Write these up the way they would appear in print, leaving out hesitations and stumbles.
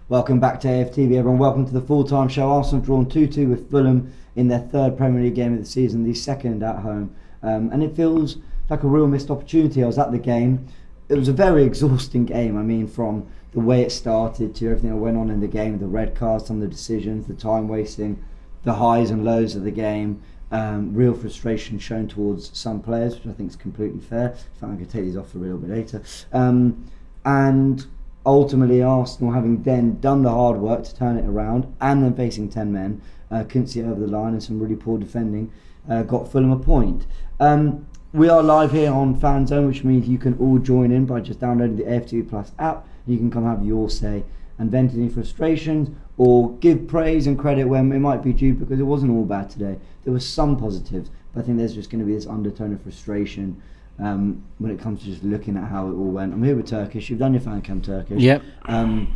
Welcome back to AFTV, everyone. Welcome to the full-time show. Arsenal drawn 2-2 with Fulham in their third Premier League game of the season, the second at home. And it feels like a real missed opportunity. I was at the game. It was a very exhausting game. I mean, from the way it started to everything that went on in the game, the red cards, some of the decisions, the time wasting, the highs and lows of the game. Real frustration shown towards some players, which I think is completely fair. I think I could take these off a little bit later. And ultimately, Arsenal, having then done the hard work to turn it around and then facing 10 men, couldn't see it over the line, and some really poor defending got Fulham a point. We are live here on FANZONE, which means you can all join in by just downloading the AFTV Plus app. You can come have your say and vent any frustrations or give praise and credit when it might be due, because it wasn't all bad today. There were some positives, but I think there's just going to be this undertone of frustration when it comes to just looking at how it all went. I'm here with Turkish. You've done your fan cam, Turkish. Yep. I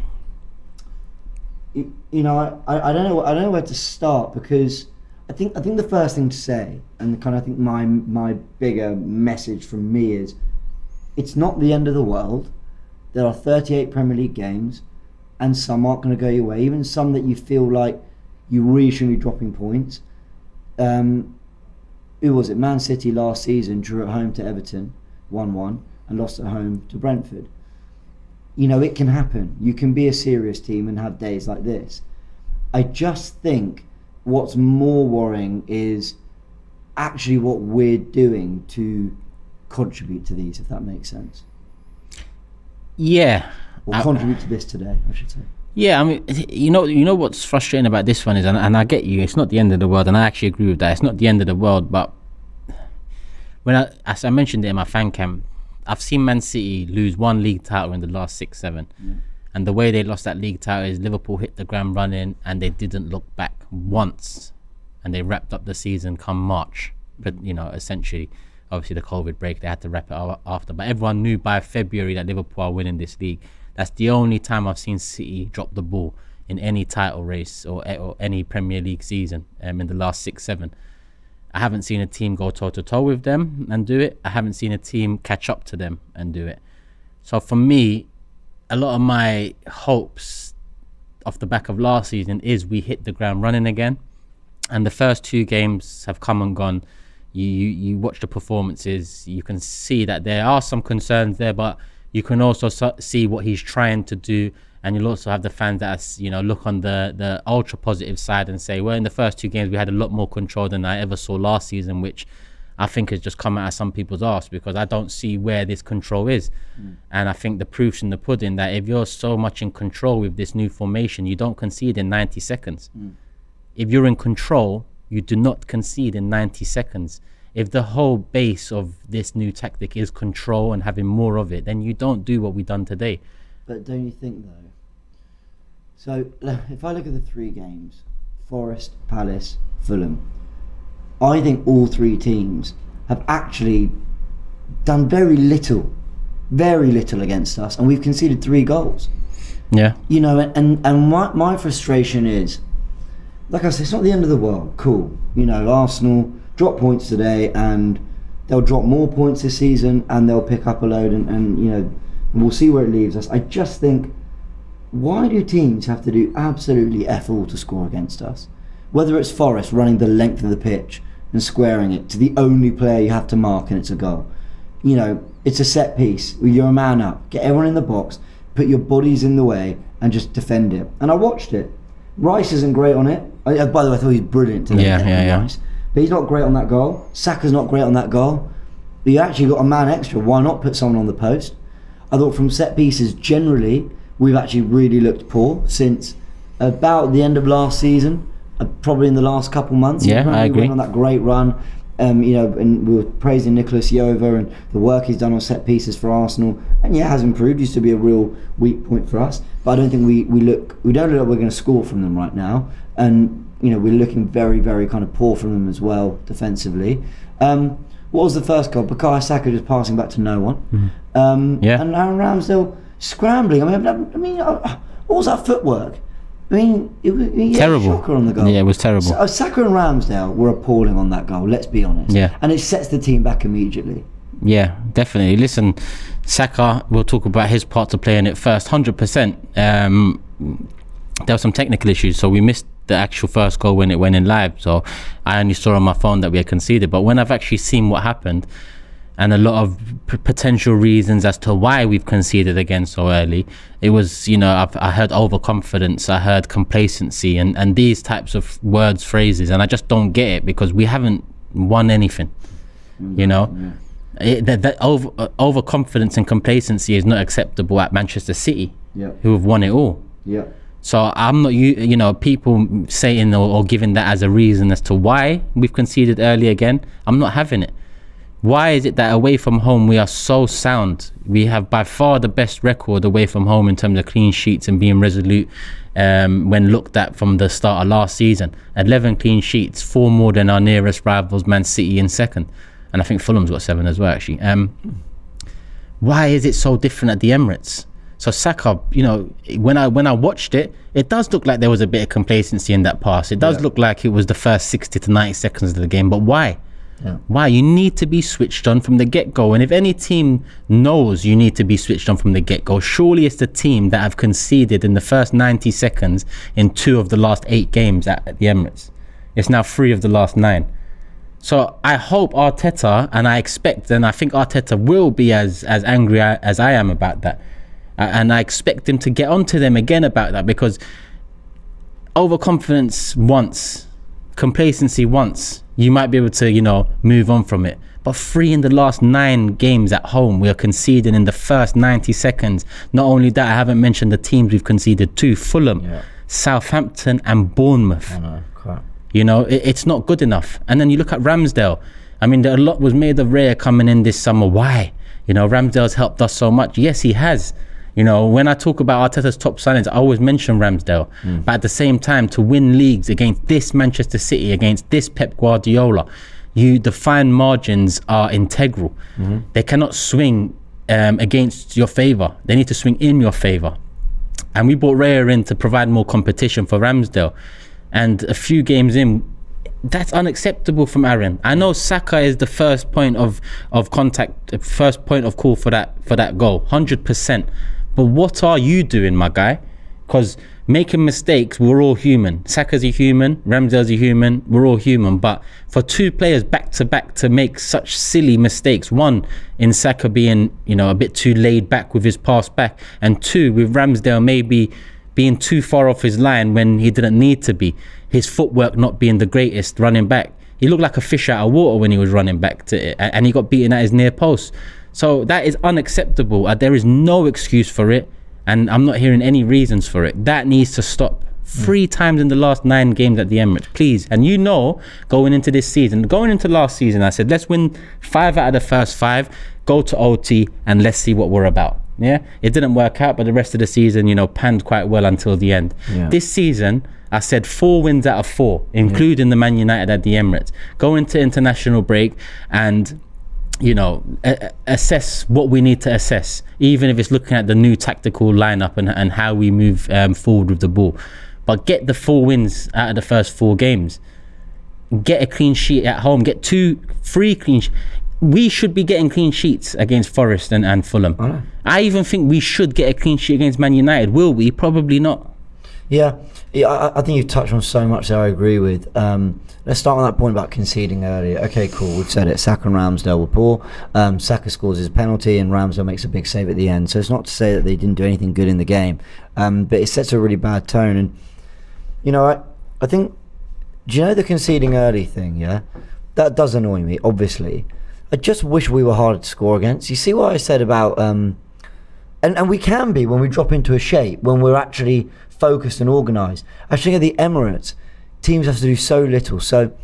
don't know where to start, because I think the first thing to say, and kind of I think my bigger message from me is, it's not the end of the world. There are 38 Premier League games, and some aren't going to go your way, even some that you feel like you really shouldn't be dropping points. Who was it? Man City last season drew at home to Everton 1-1 and lost at home to Brentford. You know, it can happen. You can be a serious team and have days like this. I just think what's more worrying is actually what we're doing to contribute to these, if that makes sense. Yeah. Or contribute to this today, I should say. Yeah, I mean, you know what's frustrating about this one is, and I get you, it's not the end of the world, and I actually agree with that. It's not the end of the world, but as I mentioned it in my fan cam, I've seen Man City lose one league title in the last 6-7, and the way they lost that league title is Liverpool hit the ground running and they didn't look back once, and they wrapped up the season come March. But you know, essentially, obviously the COVID break, they had to wrap it up after, but everyone knew by February that Liverpool are winning this league. That's the only time I've seen City drop the ball in any title race or any Premier League season in the last 6-7. I haven't seen a team go toe-to-toe with them and do it. I haven't seen a team catch up to them and do it. So for me, a lot of my hopes off the back of last season is we hit the ground running again. And the first two games have come and gone. You watch the performances, you can see that there are some concerns there, but you can also see what he's trying to do, and you'll also have the fans that look on the ultra positive side and say, well, in the first two games we had a lot more control than I ever saw last season, which I think has just come out of some people's arse, because I don't see where this control is. And I think the proof's in the pudding that if you're so much in control with this new formation, you don't concede in 90 seconds. If you're in control, you do not concede in 90 seconds. If the whole base of this new tactic is control and having more of it, then you don't do what we've done today. But don't you think, though? So, if I look at the three games, Forest, Palace, Fulham, I think all three teams have actually done very little against us, and we've conceded 3 goals. Yeah. You know, and my frustration is, like I said, it's not the end of the world. Cool. You know, Arsenal drop points today, and they'll drop more points this season, and they'll pick up a load, and you know, we'll see where it leaves us. I just think, why do teams have to do absolutely F all to score against us? Whether it's Forest running the length of the pitch and squaring it to the only player you have to mark and it's a goal. You know, it's a set piece. You're a man up. Get everyone in the box, put your bodies in the way, and just defend it. And I watched it. Rice isn't great on it. By the way, I thought he was brilliant today. Yeah. Rice. But he's not great on that goal. Saka's not great on that goal. But you actually got a man extra. Why not put someone on the post? I thought from set pieces, generally, we've actually really looked poor since about the end of last season, probably in the last couple months. Yeah, I agree. We went on that great run, and we were praising Nicolas Jova and the work he's done on set pieces for Arsenal. And yeah, it has improved. Used to be a real weak point for us. But I don't think we don't look like we're going to score from them right now. And you know, we're looking very, very kind of poor from them as well defensively. What was the first goal? Bukayo Saka just passing back to no one. And Aaron Ramsdale scrambling. I mean, what was that footwork? I mean, it was terrible. A shocker on the goal. Yeah, it was terrible. So, Saka and Ramsdale were appalling on that goal. Let's be honest. Yeah. And it sets the team back immediately. Yeah, definitely. Listen, Saka, we'll talk about his part to play in it first. 100%. there were some technical issues, so we missed the actual first goal when it went in live. So I only saw on my phone that we had conceded. But when I've actually seen what happened, and a lot of potential reasons as to why we've conceded again so early, it was, I heard overconfidence, I heard complacency, and these types of words, phrases, and I just don't get it, because we haven't won anything. That overconfidence and complacency is not acceptable at Manchester City, who have won it all. So I'm not, people saying or giving that as a reason as to why we've conceded early again. I'm not having it. Why is it that away from home we are so sound? We have by far the best record away from home in terms of clean sheets and being resolute when looked at from the start of last season. 11 clean sheets, 4 more than our nearest rivals, Man City, in second. And I think Fulham's got 7 as well, actually. Why is it so different at the Emirates? So Saka, when I watched it, it does look like there was a bit of complacency in that pass. It does look like it was the first 60 to 90 seconds of the game. But why? Why? You need to be switched on from the get-go. And if any team knows you need to be switched on from the get-go, surely it's the team that have conceded in the first 90 seconds in 2 of the last 8 games at the Emirates. It's now 3 of the last 9. So I hope Arteta, and I expect, and I think Arteta will be as angry as I am about that. And I expect him to get onto them again about that, because overconfidence once, complacency once, you might be able to, move on from it. But 3 in the last 9 games at home, we are conceding in the first 90 seconds. Not only that, I haven't mentioned the teams we've conceded to: Fulham, Southampton and Bournemouth. I know, crap. It's not good enough. And then you look at Ramsdale. I mean, a lot was made of Raya coming in this summer. Why? Ramsdale's helped us so much. Yes, he has. When I talk about Arteta's top signings, I always mention Ramsdale. But at the same time, to win leagues against this Manchester City, against this Pep Guardiola, the fine margins are integral. They cannot swing against your favour. They need to swing in your favour. And we brought Raya in to provide more competition for Ramsdale. And a few games in, that's unacceptable from Aaron. I know Saka is the first point of contact, first point of call for that goal, 100%. But what are you doing, my guy? Because making mistakes, we're all human. Saka's a human, Ramsdale's a human, we're all human. But for 2 players back to back to make such silly mistakes, one in Saka being, a bit too laid back with his pass back, and 2 with Ramsdale maybe being too far off his line when he didn't need to be. His footwork not being the greatest running back. He looked like a fish out of water when he was running back to it, and he got beaten at his near post. So that is unacceptable. There is no excuse for it, and I'm not hearing any reasons for it. That needs to stop. 3 times in the last 9 games at the Emirates, please. And going into this season, going into last season, I said, let's win 5 out of the first 5, go to OT, and let's see what we're about. It didn't work out, but the rest of the season, panned quite well until the end. This season, I said 4 wins out of 4, including the Man United at the Emirates. Go into international break and, assess what we need to assess, even if it's looking at the new tactical lineup and how we move forward with the ball. But get the 4 wins out of the first 4 games. Get a clean sheet at home. Get 3 clean sheets. We should be getting clean sheets against Forest and Fulham. I even think we should get a clean sheet against Man United. Will we? Probably not. Yeah, I think you've touched on so much that I agree with. Let's start on that point about conceding earlier. Okay, cool, we've said it. Saka and Ramsdale were poor. Saka scores his penalty and Ramsdale makes a big save at the end. So it's not to say that they didn't do anything good in the game, but it sets a really bad tone. And, I think, do you know the conceding early thing, that does annoy me, obviously. I just wish we were harder to score against. You see what I said about... And we can be when we drop into a shape, when we're actually focused and organised. I think at the Emirates, teams have to do so little. So,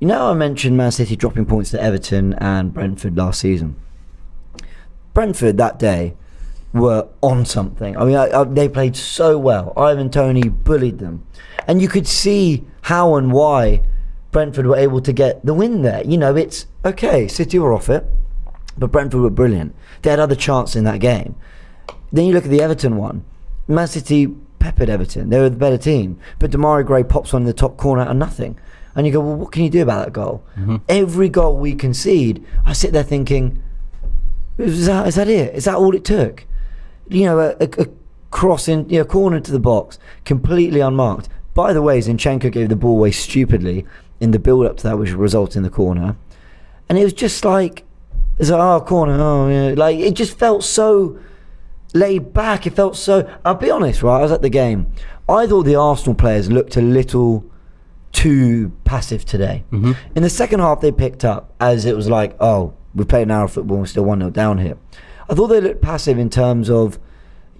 I mentioned Man City dropping points to Everton and Brentford last season. Brentford that day were on something. I mean, they played so well. Ivan Toney bullied them. And you could see how and why Brentford were able to get the win there. It's okay, City were off it, but Brentford were brilliant. They had other chances in that game. Then you look at the Everton one. Man City peppered Everton. They were the better team. But Demarai Gray pops one in the top corner and nothing. And you go, well, what can you do about that goal? Every goal we concede, I sit there thinking, is that it? Is that all it took? A crossing, corner to the box, completely unmarked. By the way, Zinchenko gave the ball away stupidly in the build-up to that, which resulted in the corner. And it was just like, corner, like it just felt so laid back. It felt so. I'll be honest, right? I was at the game. I thought the Arsenal players looked a little too passive today. Mm-hmm. In the second half, they picked up, as it was like, we played an hour of football and we're still 1-0 down here. I thought they looked passive in terms of,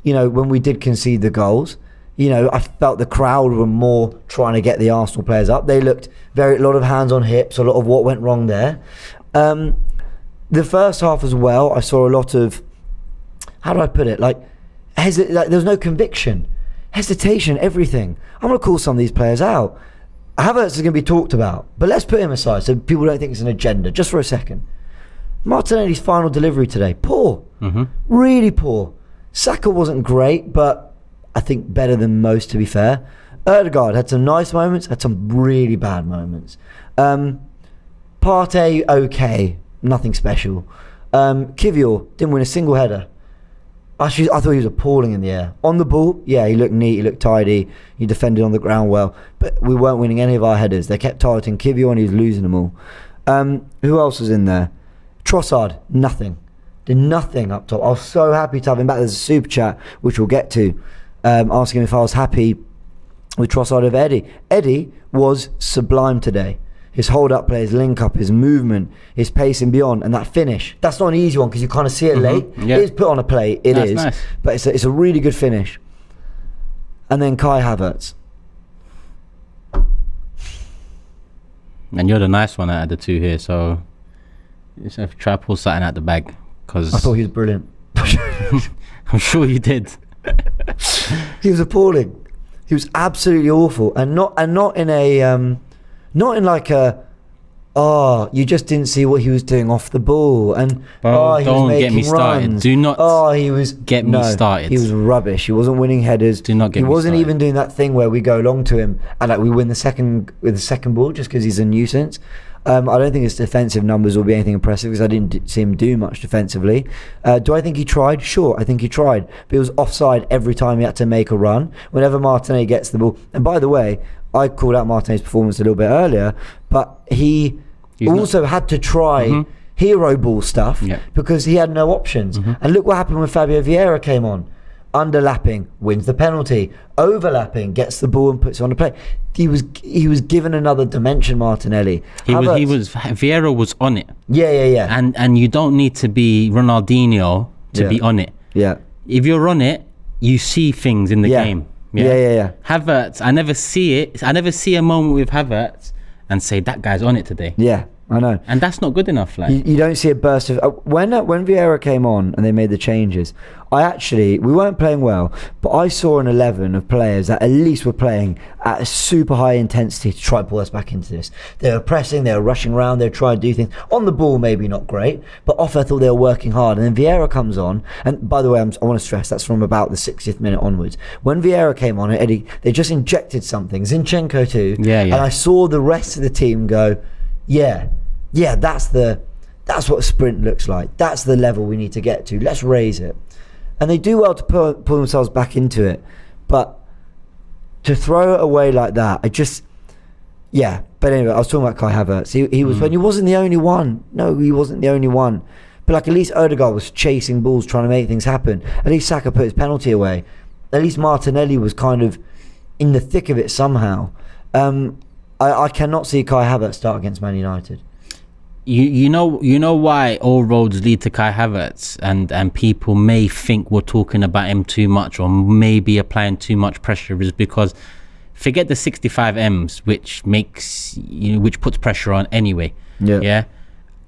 when we did concede the goals. I felt the crowd were more trying to get the Arsenal players up. They looked a lot of hands on hips, a lot of what went wrong there. The first half as well, I saw a lot of, how do I put it? Like there was no conviction, hesitation, everything. I'm going to call some of these players out. Havertz is going to be talked about, but let's put him aside so people don't think it's an agenda, just for a second. Martinelli's final delivery today, poor. Mm-hmm. Really poor. Saka wasn't great, but I think better than most, to be fair. Ødegaard had some nice moments, had some really bad moments. Partey, okay, nothing special. Kivior didn't win a single header. Actually, I thought he was appalling in the air. On the ball, yeah, he looked neat, he looked tidy, he defended on the ground well, but we weren't winning any of our headers. They kept targeting Kivior and he was losing them all. Who else was in there? Trossard, nothing. Did nothing up top. I was so happy to have him back. There's a super chat, which we'll get to, asking if I was happy with Trossard over Eddie. Eddie was sublime today. His hold-up play, his link-up, his movement, his pacing beyond, and that finish. That's not an easy one because you kind of see it late. Yeah. It is put on a play, That's nice. But it's a really good finish. And then Kai Havertz. And you're the nice one out of the two here, so try to pull something out the bag. Cause I thought he was brilliant. I'm sure you did. He was appalling. He was absolutely awful, and not in a not in like a you just didn't see what he was doing off the ball, and Bro, he don't was making get me started. runs. Do not he was get me started. He was rubbish. He wasn't winning headers. Do not get me He wasn't started. even doing that thing where we go along to him and like we win the second ball just because he's a nuisance. I don't think his defensive numbers will be anything impressive because I didn't see him do much defensively. Do I think he tried? Sure, I think he tried. But he was offside every time he had to make a run. Whenever Martinelli gets the ball. And by the way, I called out Martinelli's performance a little bit earlier, but he's also had to try hero ball stuff because he had no options. And look what happened when Fabio Vieira came on. Underlapping, wins the penalty. Overlapping, gets the ball and puts it on the play. He was given another dimension, Martinelli. Vieira was on it. Yeah. And you don't need to be Ronaldinho to be on it. Yeah. If you're on it, you see things in the game. Yeah. Havertz, I never see it. I never see a moment with Havertz and say that guy's on it today. Yeah, I know. And that's not good enough. Like you don't see a burst of when Vieira came on and they made the changes. We weren't playing well, but I saw an 11 of players that at least were playing at a super high intensity to try to pull us back into this. They were pressing, they were rushing around, they were trying to do things on the ball, maybe not great, but off I thought they were working hard. And then Vieira comes on, and by the way, I want to stress that's from about the 60th minute onwards. When Vieira came on, Eddie, they just injected something. Zinchenko too. Yeah. And I saw the rest of the team go, yeah, that's what a sprint looks like. That's the level we need to get to. Let's raise it. And they do well to pull themselves back into it. But to throw it away like that, But anyway, I was talking about Kai Havertz. He was when he wasn't the only one. No, he wasn't the only one. But like at least Ødegaard was chasing balls, trying to make things happen. At least Saka put his penalty away. At least Martinelli was kind of in the thick of it somehow. I cannot see Kai Havertz start against Man United. You know why all roads lead to Kai Havertz, and people may think we're talking about him too much or maybe applying too much pressure is because forget the 65 M's, which puts pressure on anyway. Yeah.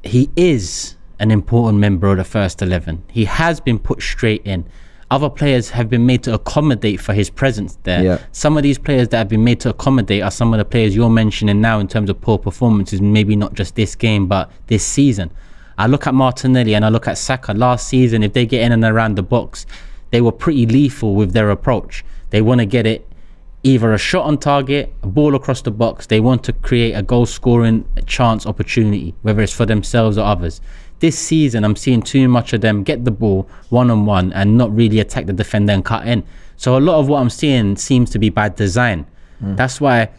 He is an important member of the first 11. He has been put straight in. Other players have been made to accommodate for his presence there. Yeah. Some of these players that have been made to accommodate are some of the players you're mentioning now in terms of poor performances, maybe not just this game, but this season. I look at Martinelli and I look at Saka. Last season, if they get in and around the box, they were pretty lethal with their approach. They want to get it either a shot on target, a ball across the box. They want to create a goal scoring chance opportunity, whether it's for themselves or others. This season, I'm seeing too much of them get the ball one-on-one and not really attack the defender and cut in. So a lot of what I'm seeing seems to be by design. That's why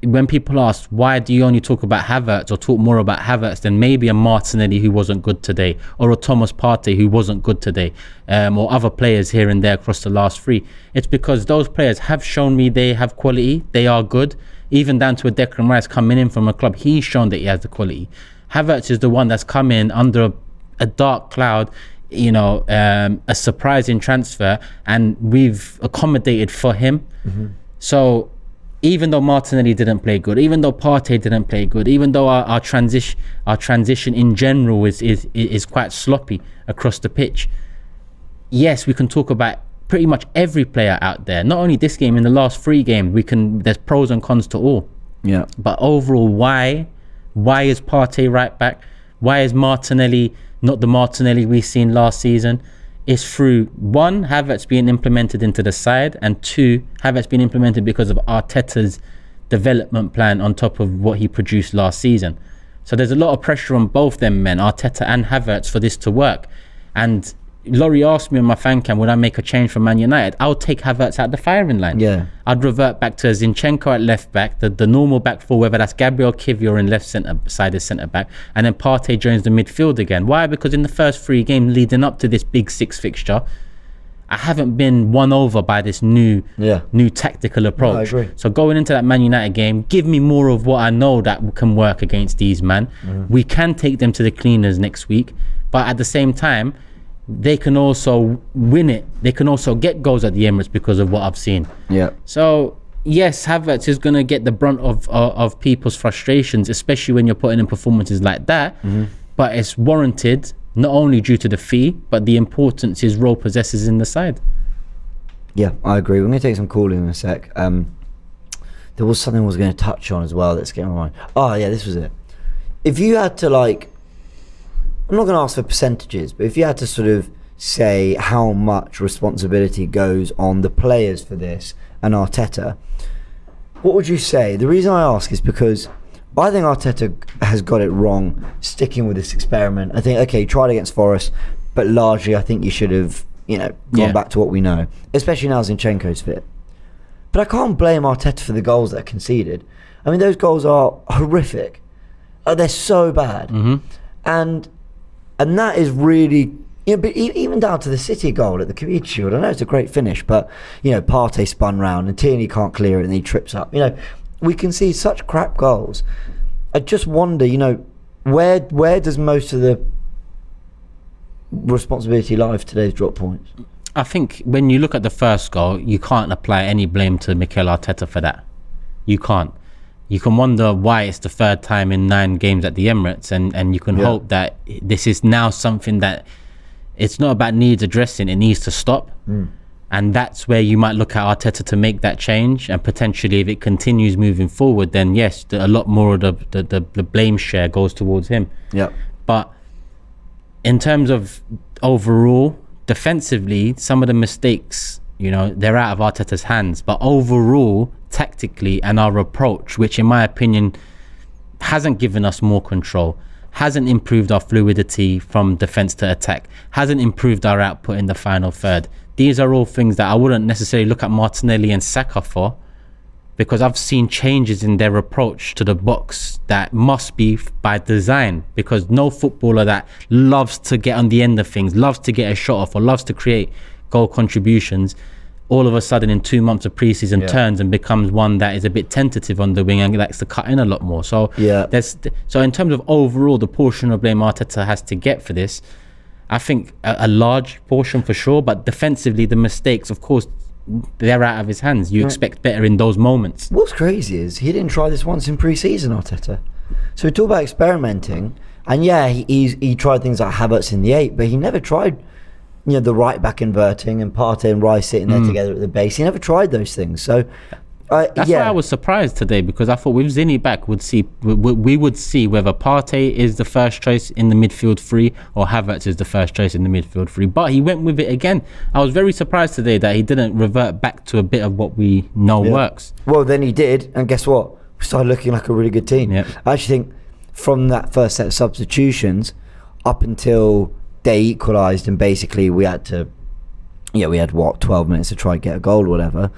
when people ask, why do you only talk about Havertz or talk more about Havertz than maybe a Martinelli who wasn't good today, or a Thomas Partey who wasn't good today, or other players here and there across the last 3? It's because those players have shown me they have quality, they are good. Even down to a Declan Rice coming in from a club, he's shown that he has the quality. Havertz is the one that's come in under a dark cloud, you know, a surprising transfer, and we've accommodated for him. So even though Martinelli didn't play good, even though Partey didn't play good, even though our transition in general is quite sloppy across the pitch, yes, we can talk about pretty much every player out there. Not only this game, in the last 3 games, there's pros and cons to all. Yeah. But overall, why is Partey right back? Why is Martinelli not the Martinelli we've seen last season? It's through, 1, Havertz being implemented into the side, and 2, Havertz being implemented because of Arteta's development plan on top of what he produced last season. So there's a lot of pressure on both them men, Arteta and Havertz, for this to work. And Laurie asked me on my fan cam, would I make a change for Man United? I'll take Havertz out the firing line. Yeah. I'd revert back to Zinchenko at left back, the normal back four, whether that's Gabriel Kivior in left side as centre back, and then Partey joins the midfield again. Why? Because in the first 3 games leading up to this big 6 fixture, I haven't been won over by this new tactical approach. No, I agree. So going into that Man United game, give me more of what I know that can work against these man. We can take them to the cleaners next week, but at the same time, they can also win it. They can also get goals at the Emirates because of what I've seen. Yeah. So yes, Havertz is going to get the brunt of people's frustrations, especially when you're putting in performances like that. But it's warranted, not only due to the fee, but the importance his role possesses in the side. Yeah, I agree. We're going to take some calling in a sec. There was something I was going to touch on as well that's getting my mind. Oh yeah, this was it. If you had to, like, I'm not going to ask for percentages, but if you had to sort of say how much responsibility goes on the players for this and Arteta, what would you say? The reason I ask is because I think Arteta has got it wrong sticking with this experiment. I think, okay, he tried against Forest, but largely I think you should have, gone back to what we know, especially now Zinchenko's fit. But I can't blame Arteta for the goals that are conceded. I mean, those goals are horrific. They're so bad. And that is really, but even down to the City goal at the Community Shield. I know it's a great finish, but, Partey spun round and Tierney can't clear it and he trips up. We can see such crap goals. I just wonder, where does most of the responsibility lie for today's drop points? I think when you look at the first goal, you can't apply any blame to Mikel Arteta for that. You can't. You can wonder why it's the 3rd time in 9 games at the Emirates, and you can hope that this is now something that it's not about needs addressing, it needs to stop. And that's where you might look at Arteta to make that change, and potentially if it continues moving forward, then yes, a lot more of the blame share goes towards him. Yeah. But in terms of overall, defensively, some of the mistakes, they're out of Arteta's hands, but overall, tactically, and our approach, which in my opinion hasn't given us more control, hasn't improved our fluidity from defense to attack, hasn't improved our output in the final third. These are all things that I wouldn't necessarily look at Martinelli and Saka for, because I've seen changes in their approach to the box that must be by design, because no footballer that loves to get on the end of things, loves to get a shot off, or loves to create goal contributions, all of a sudden in 2 months of pre-season turns and becomes one that is a bit tentative on the wing and likes to cut in a lot more. So so in terms of overall the portion of blame Arteta has to get for this, I think a large portion for sure, but defensively the mistakes, of course, they're out of his hands. You expect better in those moments. What's crazy is he didn't try this once in pre-season, Arteta. So we talk about experimenting, and he tried things like Havertz in the 8, but he never tried the right back inverting and Partey and Rice sitting there together at the base. He never tried those things. So that's why I was surprised today, because I thought with Zinni back we would see whether Partey is the first choice in the midfield 3 or Havertz is the first choice in the midfield 3. But he went with it again. I was very surprised today that he didn't revert back to a bit of what we know works. Well, then he did, and guess what? We started looking like a really good team. I actually think from that first set of substitutions up until they equalised and basically we had to yeah, we had 12 minutes to try and get a goal or whatever.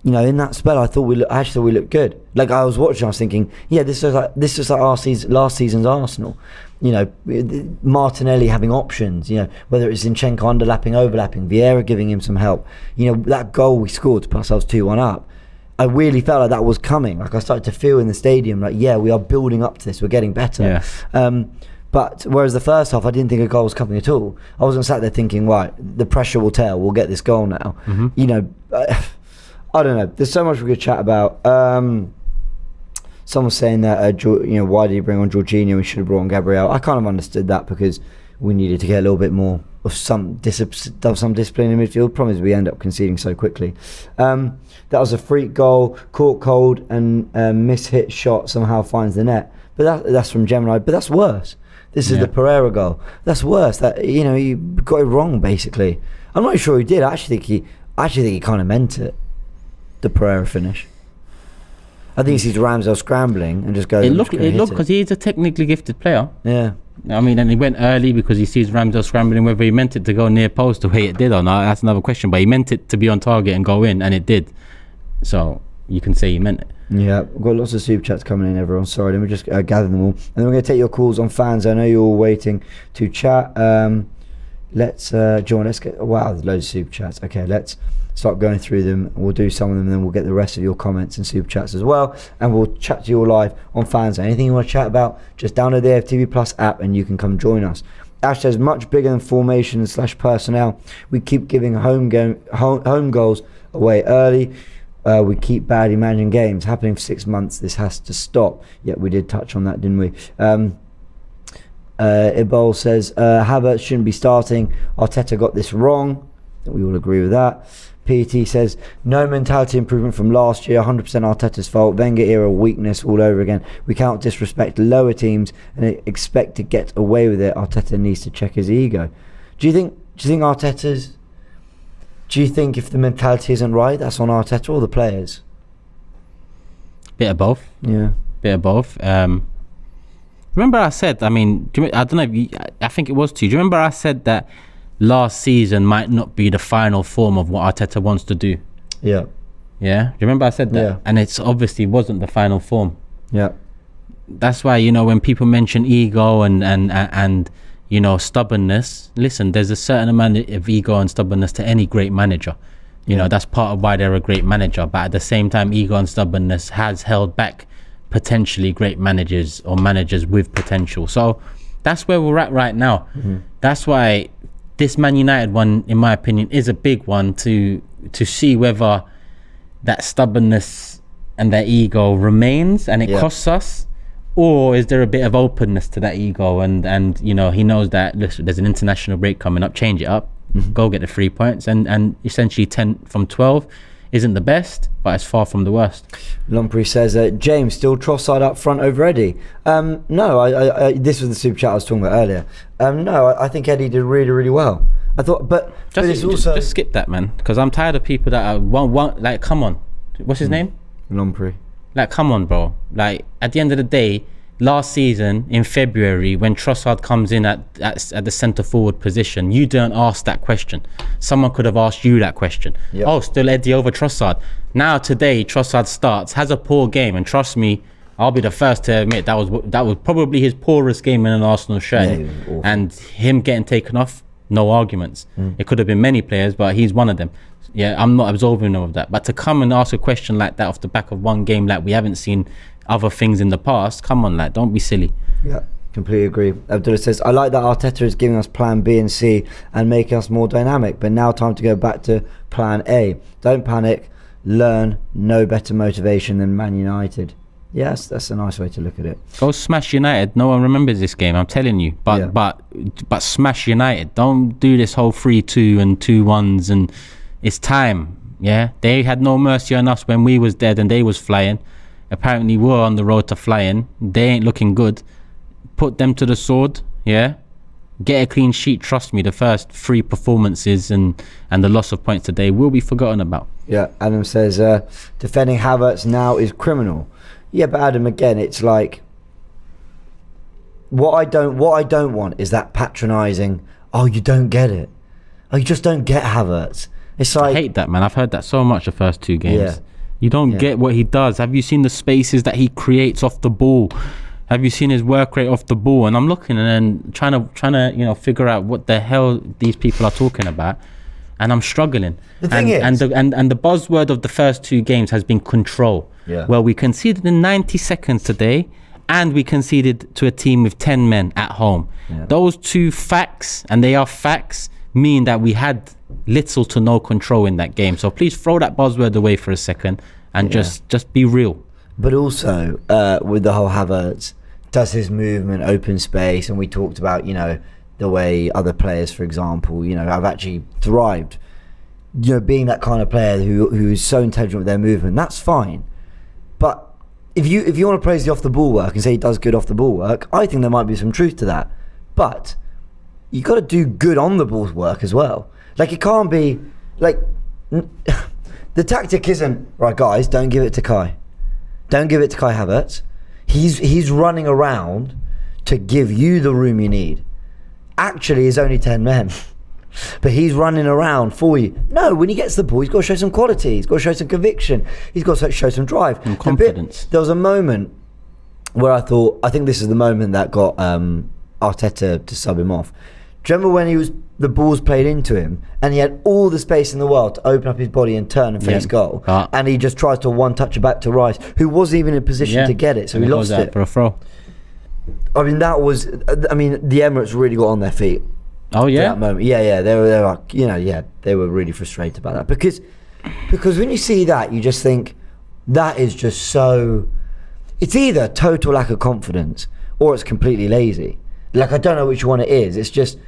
You know, in that spell, I thought we looked good. Like, I was watching, I was thinking, yeah, this is like last season's Arsenal. You know, Martinelli having options. You know, whether it's Zinchenko overlapping, Vieira giving him some help. You know, that goal we scored to put ourselves 2-1 up. I really felt like that was coming. Like, I started to feel in the stadium, like, yeah, we are building up to this. We're getting better. Yeah. But whereas the first half, I didn't think a goal was coming at all. I wasn't sat there thinking, right, the pressure will tell. We'll get this goal now. Mm-hmm. You know, I don't know. There's so much we could chat about. Someone's saying that, you know, why did he bring on Jorginho? We should have brought on Gabriel. I kind of understood that because we needed to get a little bit more of some discipline in midfield. Problem is we end up conceding so quickly. That was a freak goal, caught cold, and miss-hit shot somehow finds the net. But that's from Gemini. But that's worse. This is the Pereira goal. That's worse. That, you know, he got it wrong basically. I'm not sure he did. I actually think he kind of meant it. The Pereira finish. I think he sees Ramsdale scrambling and just goes. It looked because he's a technically gifted player. Yeah. I mean, and he went early because he sees Ramsdale scrambling. Whether he meant it to go near post the way it did or not, that's another question. But he meant it to be on target and go in, and it did. So you can say he meant it. Yeah, we've got lots of super chats coming in, everyone. Sorry, let me just gather them all. And then we're going to take your calls on fans. I know you're all waiting to chat. Let's get... Wow, there's loads of super chats. Okay, let's start going through them. We'll do some of them, and then we'll get the rest of your comments and super chats as well. And we'll chat to you all live on fans. Anything you want to chat about, just download the AFTV Plus app and you can come join us. Ash says, much bigger than formation / personnel. We keep giving home goals away early. We keep badly managing games. Happening for 6 months. This has to stop. Yeah, we did touch on that, didn't we? Ibol says, Havertz shouldn't be starting. Arteta got this wrong. We all agree with that. PT says, no mentality improvement from last year. 100% Arteta's fault. Wenger era weakness all over again. We cannot disrespect lower teams and expect to get away with it. Arteta needs to check his ego. Do you think Arteta's... Do you think if the mentality isn't right, that's on Arteta or the players? Bit of both. Yeah. Bit of both. Remember I said, I mean, I don't know if you, I think it was to you. Do you remember I said that last season might not be the final form of what Arteta wants to do? Yeah. Yeah? Do you remember I said that? Yeah. And it's obviously wasn't the final form. Yeah. That's why, you know, when people mention ego and you know, stubbornness, listen, there's a certain amount of ego and stubbornness to any great manager. You know, that's part of why they're a great manager. But at the same time, ego and stubbornness has held back potentially great managers or managers with potential. So that's where we're at right now. Mm-hmm. That's why this Man United one, in my opinion, is a big one to see whether that stubbornness and that ego remains and it costs us. Or is there a bit of openness to that ego and you know, he knows that, listen, there's an international break coming up, change it up, go get the 3 points, and essentially 10 from 12 isn't the best, but it's far from the worst. Lumpri says, James, still Trossard up front over Eddie? No, I this was the super chat I was talking about earlier. No, I think Eddie did really, really well. I thought, but it's also... Just skip that, man, because I'm tired of people that are, like, come on. What's his name? Lumpri. Like, come on, bro. Like, at the end of the day, last season in February, when Trossard comes in at the centre forward position, you don't ask that question. Someone could have asked you that question. Yep. Oh, still Eddie over Trossard. Now today, Trossard starts, has a poor game, and trust me, I'll be the first to admit that was probably his poorest game in an Arsenal shirt. Yeah, and him getting taken off, no arguments. It could have been many players, but he's one of them. Yeah, I'm not absolving him of that. But to come and ask a question like that off the back of one game, like we haven't seen other things in the past, come on, like, don't be silly. Yeah, completely agree. Abdullah says, I like that Arteta is giving us plan B and C and making us more dynamic, but now time to go back to plan A. Don't panic, learn, no better motivation than Man United. Yes, that's a nice way to look at it. Go smash United. No one remembers this game, I'm telling you. But smash United. Don't do this whole 3-2 and 2-1s, and it's time. Yeah, they had no mercy on us when we was dead and they was flying. Apparently we're on the road to flying. They ain't looking good. Put them to the sword. Yeah, get a clean sheet. Trust me, the first 3 performances and the loss of points today will be forgotten about. Yeah, Adam says defending Havertz now is criminal. Yeah, but Adam, again, it's like what I don't want is that patronising. Oh, you don't get it. Oh, you just don't get Havertz. It's I like, hate that, man. I've heard that so much the first 2 games. Yeah. You don't get what he does. Have you seen the spaces that he creates off the ball? Have you seen his work rate off the ball? And I'm looking and then trying to figure out what the hell these people are talking about, and I'm struggling. The thing is, and the buzzword of the first 2 games has been control. Yeah. Well, we conceded in 90 seconds today, and we conceded to a team with 10 men at home. Yeah. Those 2 facts, and they are facts, mean that we had little to no control in that game. So please throw that buzzword away for a second and just be real. But also, with the whole Havertz, does his movement open space? And we talked about, the way other players, for example, have actually thrived. Being that kind of player who is so intelligent with their movement, that's fine. But if you want to praise the off the ball work and say he does good off the ball work, I think there might be some truth to that. But you got to do good on the ball work as well. Like, it can't be like the tactic isn't right, guys. Don't give it to Kai. Don't give it to Kai Havertz. He's running around to give you the room you need. Actually, he's only 10 men, but he's running around for you. No, when he gets the ball, he's got to show some quality. He's got to show some conviction. He's got to show some drive and confidence. There was a moment where I think this is the moment that got Arteta to sub him off. Do you remember when the ball's played into him and he had all the space in the world to open up his body and turn and face goal, and he just tries to one-touch it back to Rice, who wasn't even in a position to get it, so he lost it for a throw. I mean, the Emirates really got on their feet. Oh yeah, that moment. Yeah, they were like, they were really frustrated about that because when you see that, you just think that is just so. It's either total lack of confidence or it's completely lazy. Like, I don't know which one it is. It's just,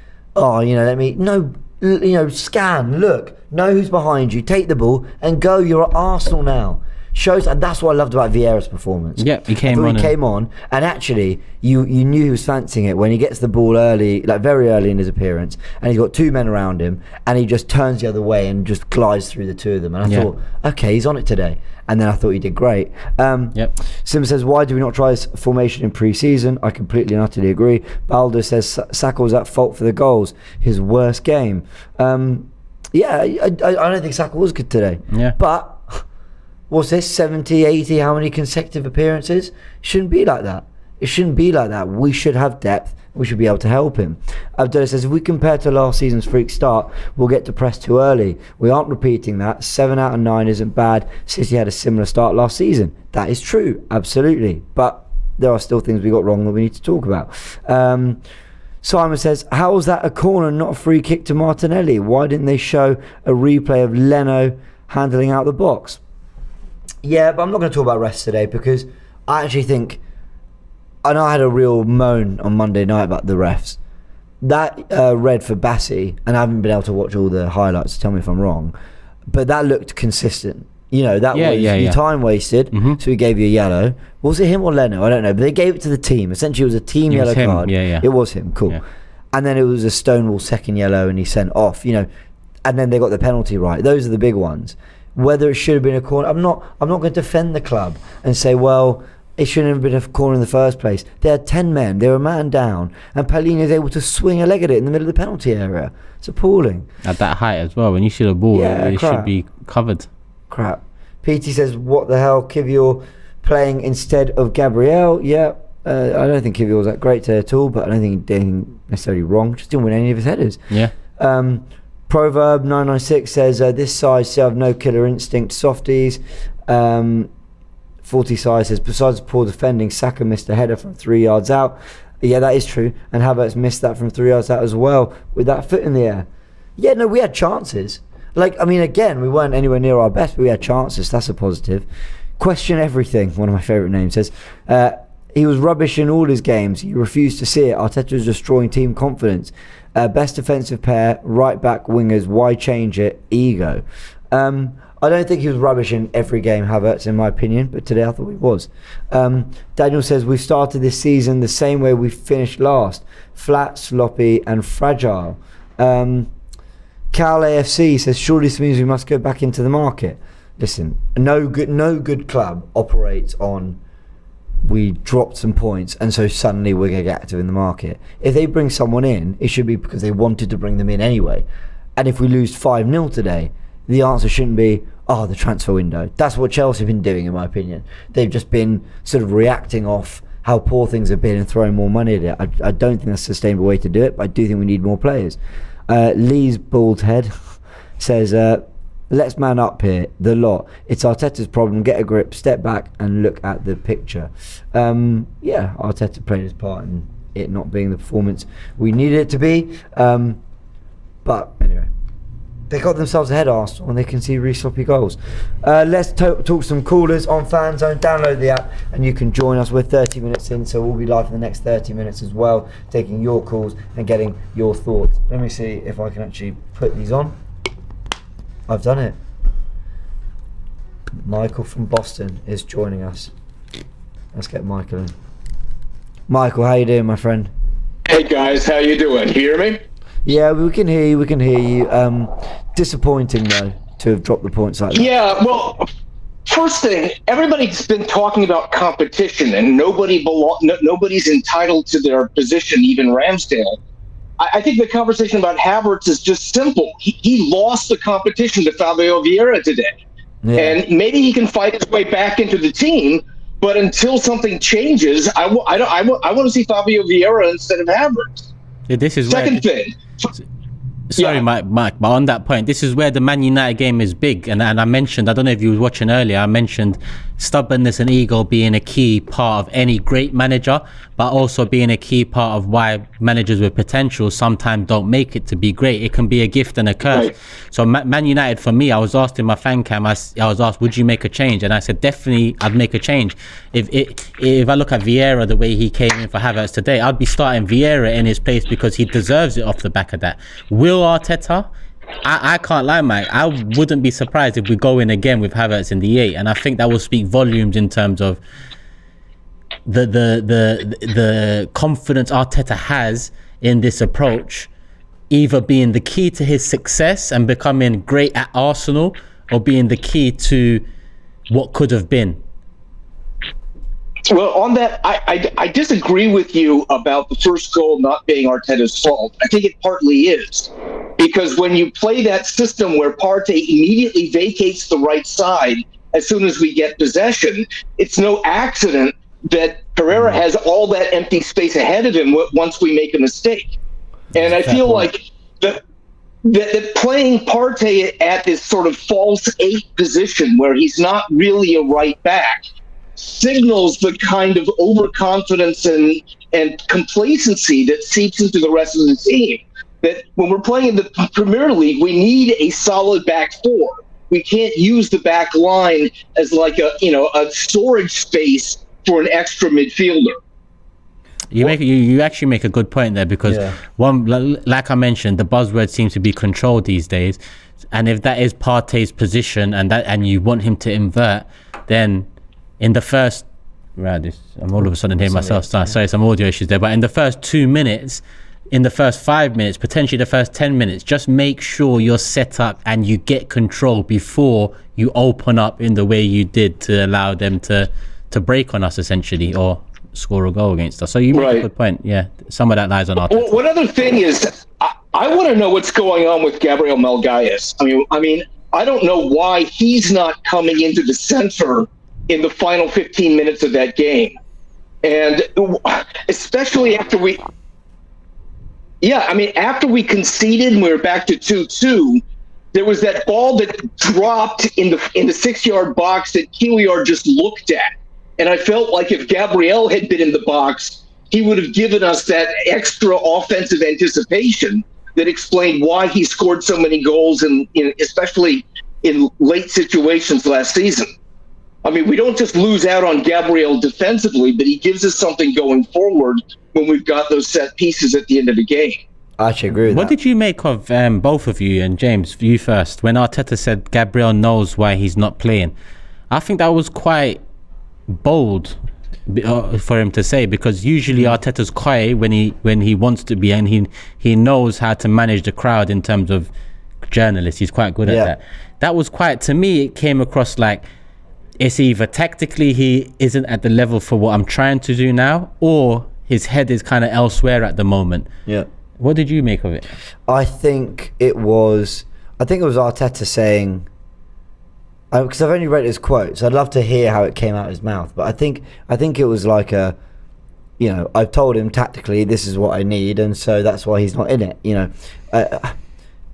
scan, look, know who's behind you, take the ball and go. You're at Arsenal now. And that's what I loved about Vieira's performance. Yeah, he came on, and actually you knew he was fancying it when he gets the ball early, like very early in his appearance, and he's got 2 men around him, and he just turns the other way and just glides through the 2 of them. And I thought, okay, he's on it today. And then I thought he did great. Sim says, why do we not try this formation in pre-season? I completely and utterly agree. Balder says Saka was at fault for the goals. His worst game. I don't think Saka was good today. Yeah. But what's this, 70, 80, how many consecutive appearances? It shouldn't be like that. It shouldn't be like that. We should have depth. We should be able to help him. Abdullah says, if we compare to last season's freak start, we'll get depressed too early. We aren't repeating that. 7 out of 9 isn't bad. City had a similar start last season. That is true, absolutely. But there are still things we got wrong that we need to talk about. Simon says, how was that a corner, not a free kick to Martinelli? Why didn't they show a replay of Leno handling out the box? Yeah, but I'm not going to talk about refs today because I actually think, I know I had a real moan on Monday night about the refs. That red for Bassi, and I haven't been able to watch all the highlights, so tell me if I'm wrong, but that looked consistent. That was your time wasted, so he gave you a yellow. Was it him or Leno? I don't know, but they gave it to the team. Essentially, it was a team yellow card. It was him, cool. Yeah. And then it was a Stonewall second yellow, and he sent off, and then they got the penalty right. Those are the big ones. Whether it should have been a corner, I'm not going to defend the club and say, well, it shouldn't have been a corner in the first place. They had 10 men, they were a man down, and Palhinha is able to swing a leg at it in the middle of the penalty area. It's appalling. At that height as well, when you should have ball, it should be covered. Crap. PT says, what the hell, Kivior playing instead of Gabriel? Yeah, I don't think Kivior was that great today at all, but I don't think he did anything necessarily wrong. Just didn't win any of his headers. Yeah. Proverb 996 says, this side still have no killer instinct. Softies. 40 size says, besides poor defending, Saka missed a header from 3 yards out. Yeah, that is true. And Havertz missed that from 3 yards out as well with that foot in the air. Yeah, no, we had chances. Again, we weren't anywhere near our best, but we had chances. That's a positive. Question everything, one of my favourite names, says, he was rubbish in all his games. He refused to see it. Arteta was destroying team confidence. Best defensive pair, right back wingers, why change it? Ego. I don't think he was rubbish in every game, Havertz, in my opinion, but today I thought he was. Daniel says, we've started this season the same way we finished last. Flat, sloppy and fragile. Cal AFC says, surely this means we must go back into the market. Listen, no good club operates on, we dropped some points and so suddenly we're going to get active in the market. If they bring someone in, it should be because they wanted to bring them in anyway. And if we lose 5-0 today, the answer shouldn't be, the transfer window. That's what Chelsea have been doing, in my opinion. They've just been sort of reacting off how poor things have been and throwing more money at it. I don't think that's a sustainable way to do it, but I do think we need more players. Lee's bald head says, let's man up here, the lot. It's Arteta's problem. Get a grip, step back and look at the picture. Arteta played his part in it not being the performance we needed it to be. But anyway, they got themselves ahead, Arsenal, and they can see really sloppy goals. Let's talk some callers on FanZone. Download the app and you can join us. We're 30 minutes in, so we'll be live for the next 30 minutes as well, taking your calls and getting your thoughts. Let me see if I can actually put these on. I've done it. Michael from Boston is joining us. Let's get Michael in. Michael, how you doing, my friend? Hey guys, how you doing? Hear me? Yeah, we can hear you. Disappointing though to have dropped the points like that. Yeah, well, first thing, everybody's been talking about competition, and nobody's entitled to their position, even Ramsdale. I think the conversation about Havertz is just simple. He lost the competition to Fabio Vieira today, and maybe he can fight his way back into the team. But until something changes, I want to see Fabio Vieira instead of Havertz. This is second thing. Sorry, Mike, but on that point, this is where the Man United game is big. And I mentioned, I don't know if you were watching earlier, I mentioned stubbornness and ego being a key part of any great manager, but also being a key part of why managers with potential sometimes don't make it to be great. It can be a gift and a curse. Right. So Man United, for me, I was asked in my fan cam, I was asked, would you make a change? And I said, definitely, I'd make a change. If I look at Vieira, the way he came in for Havertz today, I'd be starting Vieira in his place because he deserves it off the back of that. Will Arteta? I can't lie, Mike. I wouldn't be surprised if we go in again with Havertz in the 8, and I think that will speak volumes in terms of the confidence Arteta has in this approach, either being the key to his success and becoming great at Arsenal, or being the key to what could have been. Well, on that, I disagree with you about the first goal not being Arteta's fault. I think it partly is. Because when you play that system where Partey immediately vacates the right side as soon as we get possession, it's no accident that Pereira has all that empty space ahead of him once we make a mistake. And I feel like that playing Partey at this sort of false 8 position where he's not really a right back signals the kind of overconfidence and complacency that seeps into the rest of the team. That when we're playing in the Premier League, we need a solid back 4. We can't use the back line as like a storage space for an extra midfielder. You actually make a good point there, because one, like I mentioned, the buzzword seems to be control these days, and if that is Partey's position and you want him to invert, then in the first, I'm all of a sudden hearing myself. Sorry, some audio issues there. But in the first 2 minutes, in the first 5 minutes, potentially the first 10 minutes, just make sure you're set up and you get control before you open up in the way you did to allow them to break on us, essentially, or score a goal against us. So you make a good point. Yeah, some of that lies on Arteta. Well, one other thing is, I want to know what's going on with Gabriel Magalhaes. I mean, I don't know why he's not coming into the center in the final 15 minutes of that game. And especially after we conceded and we were back to 2-2, there was that ball that dropped in the 6-yard box that Kiwior just looked at. And I felt like if Gabriel had been in the box, he would have given us that extra offensive anticipation that explained why he scored so many goals, especially in late situations last season. I mean, we don't just lose out on Gabriel defensively, but he gives us something going forward when we've got those set pieces at the end of the game. I actually agree with that. What did you make of both of you, and James, you first, when Arteta said Gabriel knows why he's not playing? I think that was quite bold for him to say, because usually Arteta's quiet when he wants to be, and he knows how to manage the crowd in terms of journalists. He's quite good at that. That was quite, to me, it came across like it's either tactically he isn't at the level for what I'm trying to do now, or his head is kind of elsewhere at the moment. Yeah. What did you make of it? I think it was, I think it was Arteta saying, because I've only read his quotes. I'd love to hear how it came out of his mouth, but I think it was like I've told him tactically this is what I need, and so that's why he's not in it.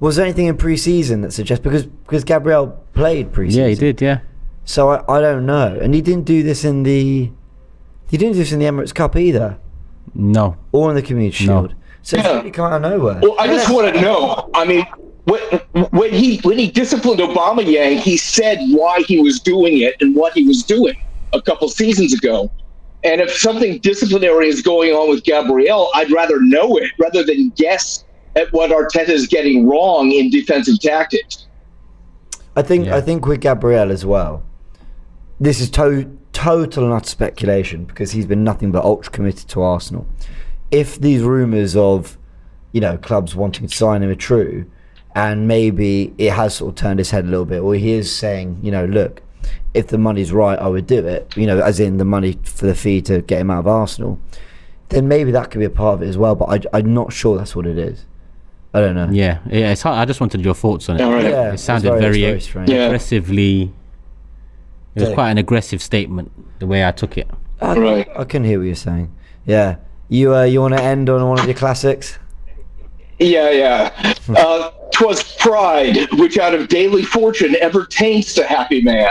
Was there anything in pre-season that suggests because Gabriel played pre-season? Yeah, he did. Yeah. So I don't know, and he didn't do this in the Emirates Cup either. No. Or in the Community Shield. So it's really come out of nowhere. Well, I just want to know. I mean, when he disciplined Aubameyang, he said why he was doing it and what he was doing a couple seasons ago. And if something disciplinary is going on with Gabriel, I'd rather know it rather than guess at what Arteta is getting wrong in defensive tactics. I think with Gabriel as well, this is total and utter speculation because he's been nothing but ultra committed to Arsenal. If these rumours of, clubs wanting to sign him are true, and maybe it has sort of turned his head a little bit, or he is saying, look, if the money's right, I would do it, as in the money for the fee to get him out of Arsenal, then maybe that could be a part of it as well, but I'm not sure that's what it is. I don't know. Yeah, it's hard. I just wanted your thoughts on it. Yeah, it sounded very aggressively. It was quite an aggressive statement, the way I took it. I can hear what you're saying. Yeah. You want to end on one of your classics? Yeah. 'Twas pride, which out of daily fortune ever taints a happy man,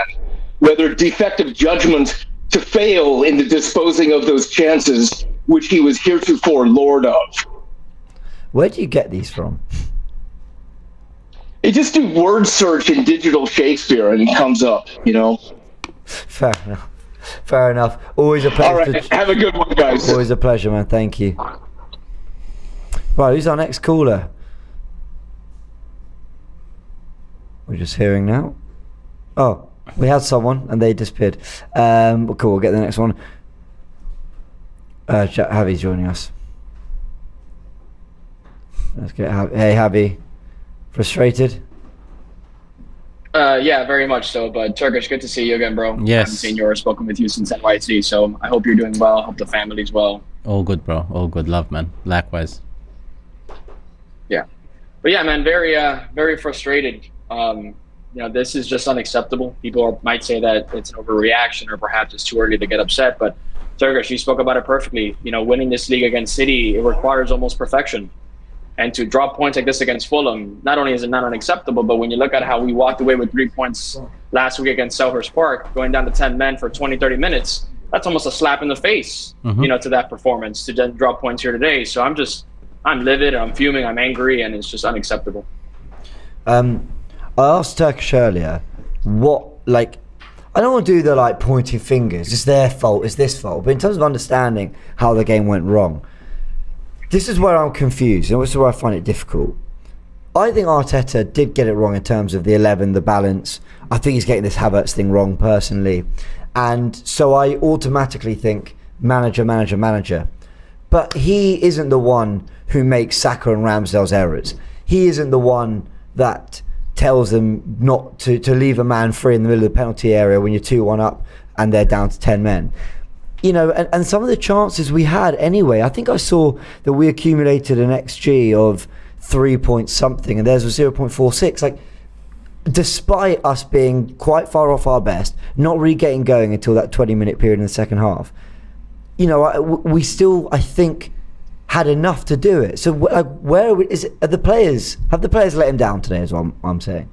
whether defective judgment to fail in the disposing of those chances which he was heretofore lord of. Where do you get these from? You just do word search in digital Shakespeare and it comes up, Fair enough. Always a pleasure. All right, have a good one, guys. Always a pleasure, man. Thank you. Right, who's our next caller? We're just hearing now. Oh, we had someone and they disappeared. Cool, we'll get the next one. Javi's joining us. Let's get Hey, Javi. Frustrated? Yeah, very much so. But Turkish, good to see you again, bro. Yes. I haven't seen you or spoken with you since NYC, so I hope you're doing well. I hope the family's well. All good, bro. All good. Love, man. Likewise. Yeah. But yeah, man, very frustrated. This is just unacceptable. People might say that it's an overreaction or perhaps it's too early to get upset. But Turkish, you spoke about it perfectly. Winning this league against City, it requires almost perfection. And to drop points like this against Fulham, not only is it not unacceptable, but when you look at how we walked away with 3 points last week against Selhurst Park, going down to 10 men for 20, 30 minutes, that's almost a slap in the face, to that performance, to then drop points here today. So I'm livid, I'm fuming, I'm angry, and it's just unacceptable. I asked Turkish earlier, I don't want to do the pointing fingers, it's their fault, it's this fault, but in terms of understanding how the game went wrong, this is where I'm confused, and this is where I find it difficult. I think Arteta did get it wrong in terms of the 11, the balance. I think he's getting this Havertz thing wrong personally. And so I automatically think manager. But he isn't the one who makes Saka and Ramsdale's errors. He isn't the one that tells them not to leave a man free in the middle of the penalty area when you're 2-1 up and they're down to 10 men. And some of the chances we had anyway, I think I saw that we accumulated an XG of 3 point something and theirs was 0.46. Despite us being quite far off our best, not really getting going until that 20-minute period in the second half, we still, I think, had enough to do it. So where is it? Have the players let him down today, is what I'm saying?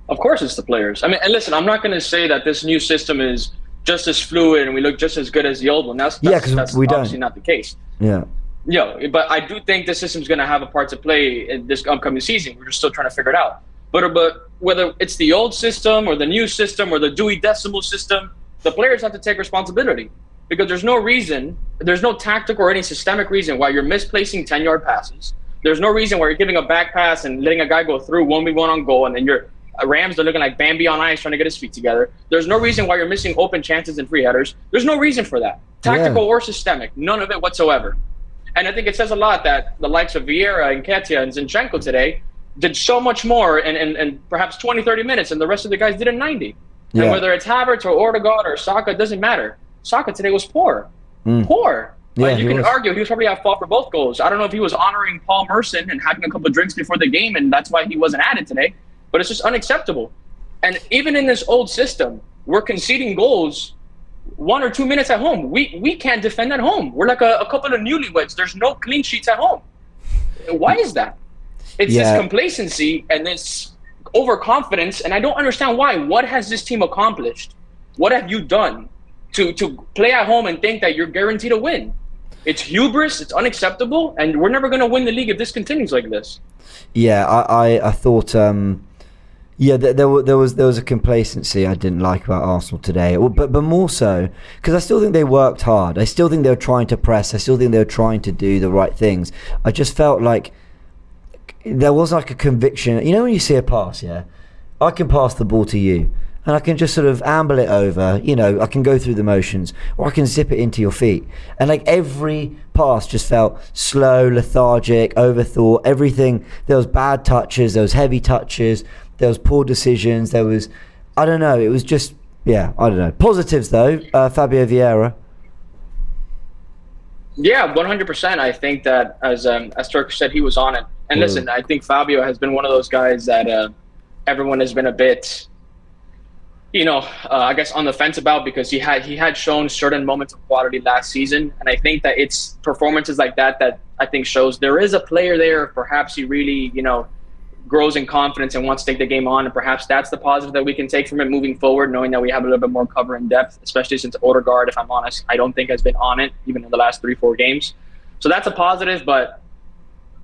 Of course it's the players. I mean, and listen, I'm not going to say that this new system is just as fluid and we look just as good as the old one. That's we obviously not the case. Yeah. But I do think the system's going to have a part to play in this upcoming season. We're just still trying to figure it out. But whether it's the old system or the new system or the Dewey Decimal system, the players have to take responsibility because there's no tactical or any systemic reason why you're misplacing 10-yard passes. There's no reason why you're giving a back pass and letting a guy go through 1v1 on goal and then you're Rams are looking like Bambi on ice trying to get his feet together. There's no reason why you're missing open chances and free headers. There's no reason for that. Tactical or systemic. None of it whatsoever. And I think it says a lot that the likes of Vieira and Ketia and Zinchenko today did so much more in perhaps 20, 30 minutes and the rest of the guys did in 90. And whether it's Havertz or Odegaard or Saka, it doesn't matter. Saka today was poor. Poor. Yeah, you can argue he was probably at fault for both goals. I don't know if he was honoring Paul Merson and having a couple of drinks before the game, and that's why he wasn't added today. But it's just unacceptable. And even in this old system, we're conceding goals 1 or 2 minutes at home. We can't defend at home. We're like a couple of newlyweds. There's no clean sheets at home. Why is that? It's this complacency and this overconfidence, and I don't understand why. What has this team accomplished? What have you done to play at home and think that you're guaranteed a win? It's hubris. It's unacceptable, and we're never going to win the league if this continues like this. Yeah, I thought. There was a complacency I didn't like about Arsenal today, but more so because I still think they worked hard. I still think they were trying to press. I still think they were trying to do the right things. I just felt like there was like a conviction. You know when you see a pass, I can pass the ball to you, and I can just sort of amble it over. I can go through the motions, or I can zip it into your feet. And like every pass just felt slow, lethargic, overthought. Everything. There was bad touches. There was heavy touches. There was poor decisions. There was, I don't know. It was just, I don't know. Positives though, Fabio Vieira. Yeah, 100%. I think that as Turk said, he was on it. And listen, I think Fabio has been one of those guys that everyone has been a bit, I guess on the fence about, because he had shown certain moments of quality last season, and I think that it's performances like that I think shows there is a player there. Perhaps he really, grows in confidence and wants to take the game on, and perhaps that's the positive that we can take from it moving forward, knowing that we have a little bit more cover and depth, especially since Odegaard, if I'm honest, I don't think has been on it even in the last 3-4 games. So that's a positive, but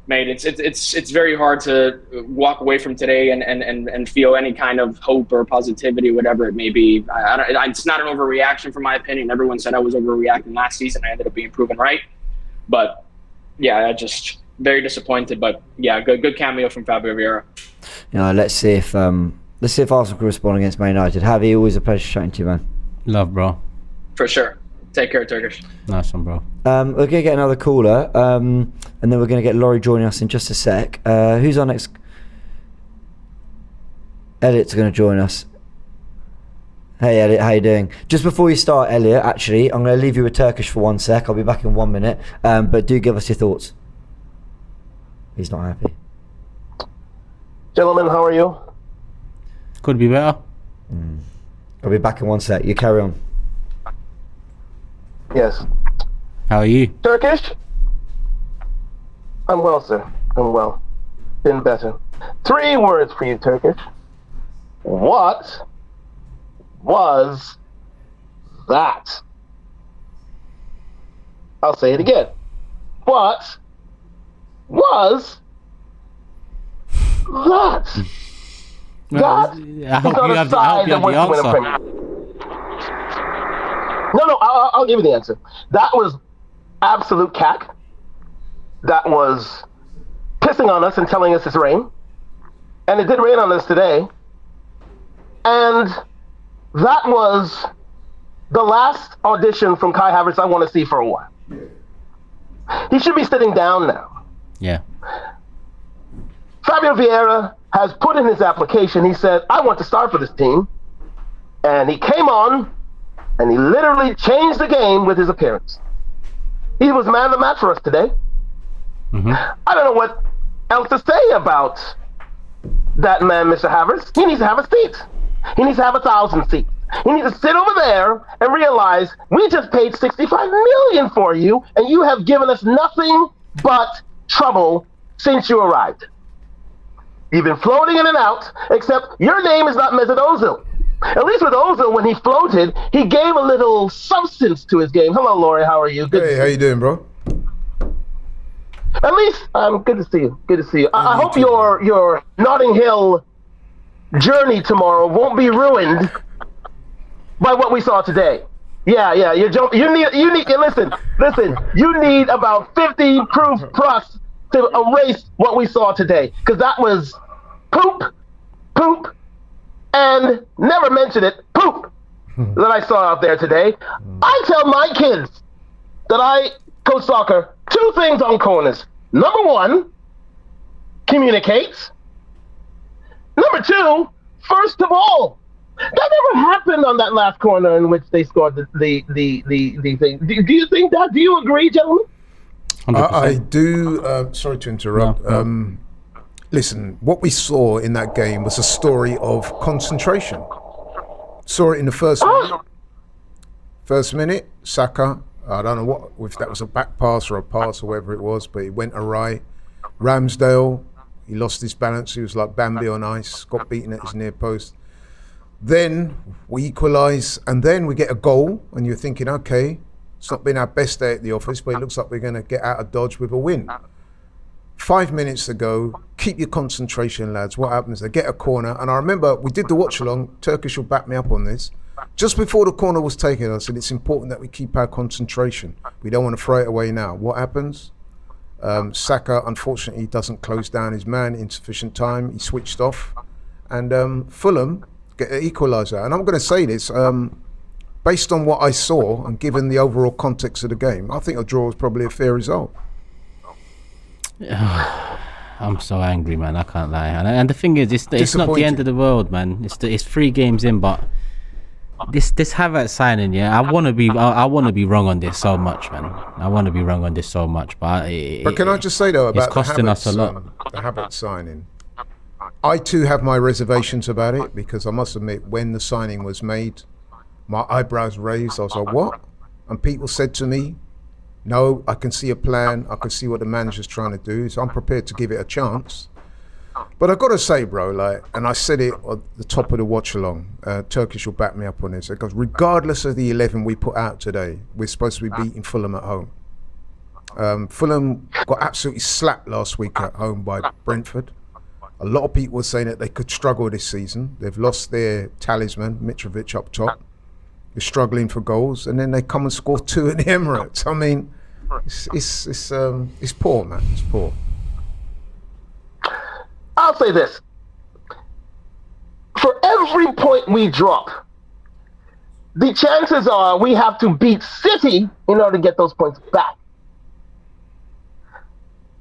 mate, it's very hard to walk away from today and feel any kind of hope or positivity, whatever it may be. It's not an overreaction from my opinion. Everyone said I was overreacting last season. I ended up being proven right. But yeah, I just very disappointed. But yeah, good cameo from Fabio Vieira. Let's see if Arsenal can respond against Man United. Javi, always a pleasure chatting to you, man. Love, bro. For sure. Take care, Turkish. Nice one, bro. We're going to get another caller, and then we're going to get Laurie joining us in just a sec. Who's our next? Elliot's going to join us. Hey, Elliot, how you doing? Just before you start, Elliot, actually, I'm going to leave you with Turkish for 1 sec. I'll be back in 1 minute, but do give us your thoughts. He's not happy. Gentlemen, how are you? Could be better. I'll be back in 1 sec. You carry on. Yes. How are you? Turkish? I'm well, sir. I'm well. Been better. 3 words for you, Turkish. What was that? I'll say it again. What was that? I hope you have the answer. No, I'll give you the answer. That was absolute cack. That was pissing on us and telling us it's rain. And it did rain on us today. And that was the last audition from Kai Havertz I want to see for a while. He should be sitting down now. Yeah. Fabio Vieira has put in his application. He said, I want to start for this team. And he came on, and he literally changed the game with his appearance. He was man of the match for us today. I don't know what else to say about that man, Mr. Havertz. He needs to have a seat. He needs to have 1,000 seats. He needs to sit over there and realize we just paid $65 million for you, and you have given us nothing but trouble since you arrived. You've been floating in and out, except your name is not Mesut Ozil. At least with Ozil, when he floated, he gave a little substance to his game. Hello, Laurie. How are you? Good. Hey, how you doing, bro? At least, good to see you. Good to see you. I hope your Notting Hill journey tomorrow won't be ruined by what we saw today. Yeah. You need. Listen. You need about 50 proof plus to erase what we saw today, because that was poop, and never mention it, poop, that I saw out there today. I tell my kids that I coach soccer 2 things on corners. Number 1, communicate. Number 2, first of all, That never happened on that last corner in which they scored the thing. Do you think that? Do you agree, gentlemen? 100%. I do. Sorry to interrupt. No. Listen, what we saw in that game was a story of concentration. Saw it in the first minute. First minute, Saka. I don't know if that was a back pass or a pass or whatever it was, but it went awry. Ramsdale, he lost his balance. He was like Bambi on ice. Got beaten at his near post. Then we equalise, and then we get a goal, and you're thinking, okay, it's not been our best day at the office, but it looks like we're going to get out of Dodge with a win. 5 minutes to go, keep your concentration, lads. What happens? They get a corner, and I remember we did the watch along. Turkish will back me up on this. Just before the corner was taken, I said it's important that we keep our concentration. We don't want to throw it away now. What happens? Saka, unfortunately, doesn't close down his man in sufficient time. He switched off, and Fulham get an equaliser. And I'm going to say this, based on what I saw and given the overall context of the game, I think a draw was probably a fair result. I'm so angry, man. I can't lie. And the thing is, it's not the end of the world, man. It's 3 games in, but this Havertz signing, yeah. I want to be wrong on this so much, man. I want to be wrong on this so much, but can I just say though about it's costing us a lot. The Havertz signing, I too have my reservations about it, because I must admit, when the signing was made, my eyebrows raised. I was like, what? And people said to me, no, I can see a plan. I can see what the manager's trying to do. So I'm prepared to give it a chance. But I've got to say, bro, and I said it at the top of the watch along, Turkish will back me up on this, because regardless of the 11 we put out today, we're supposed to be beating Fulham at home. Fulham got absolutely slapped last week at home by Brentford. A lot of people were saying that they could struggle this season. They've lost their talisman, Mitrovic, up top. They're struggling for goals, and then they come and score 2 at the Emirates. I mean, it's poor, man. It's poor. I'll say this. For every point we drop, the chances are we have to beat City in order to get those points back.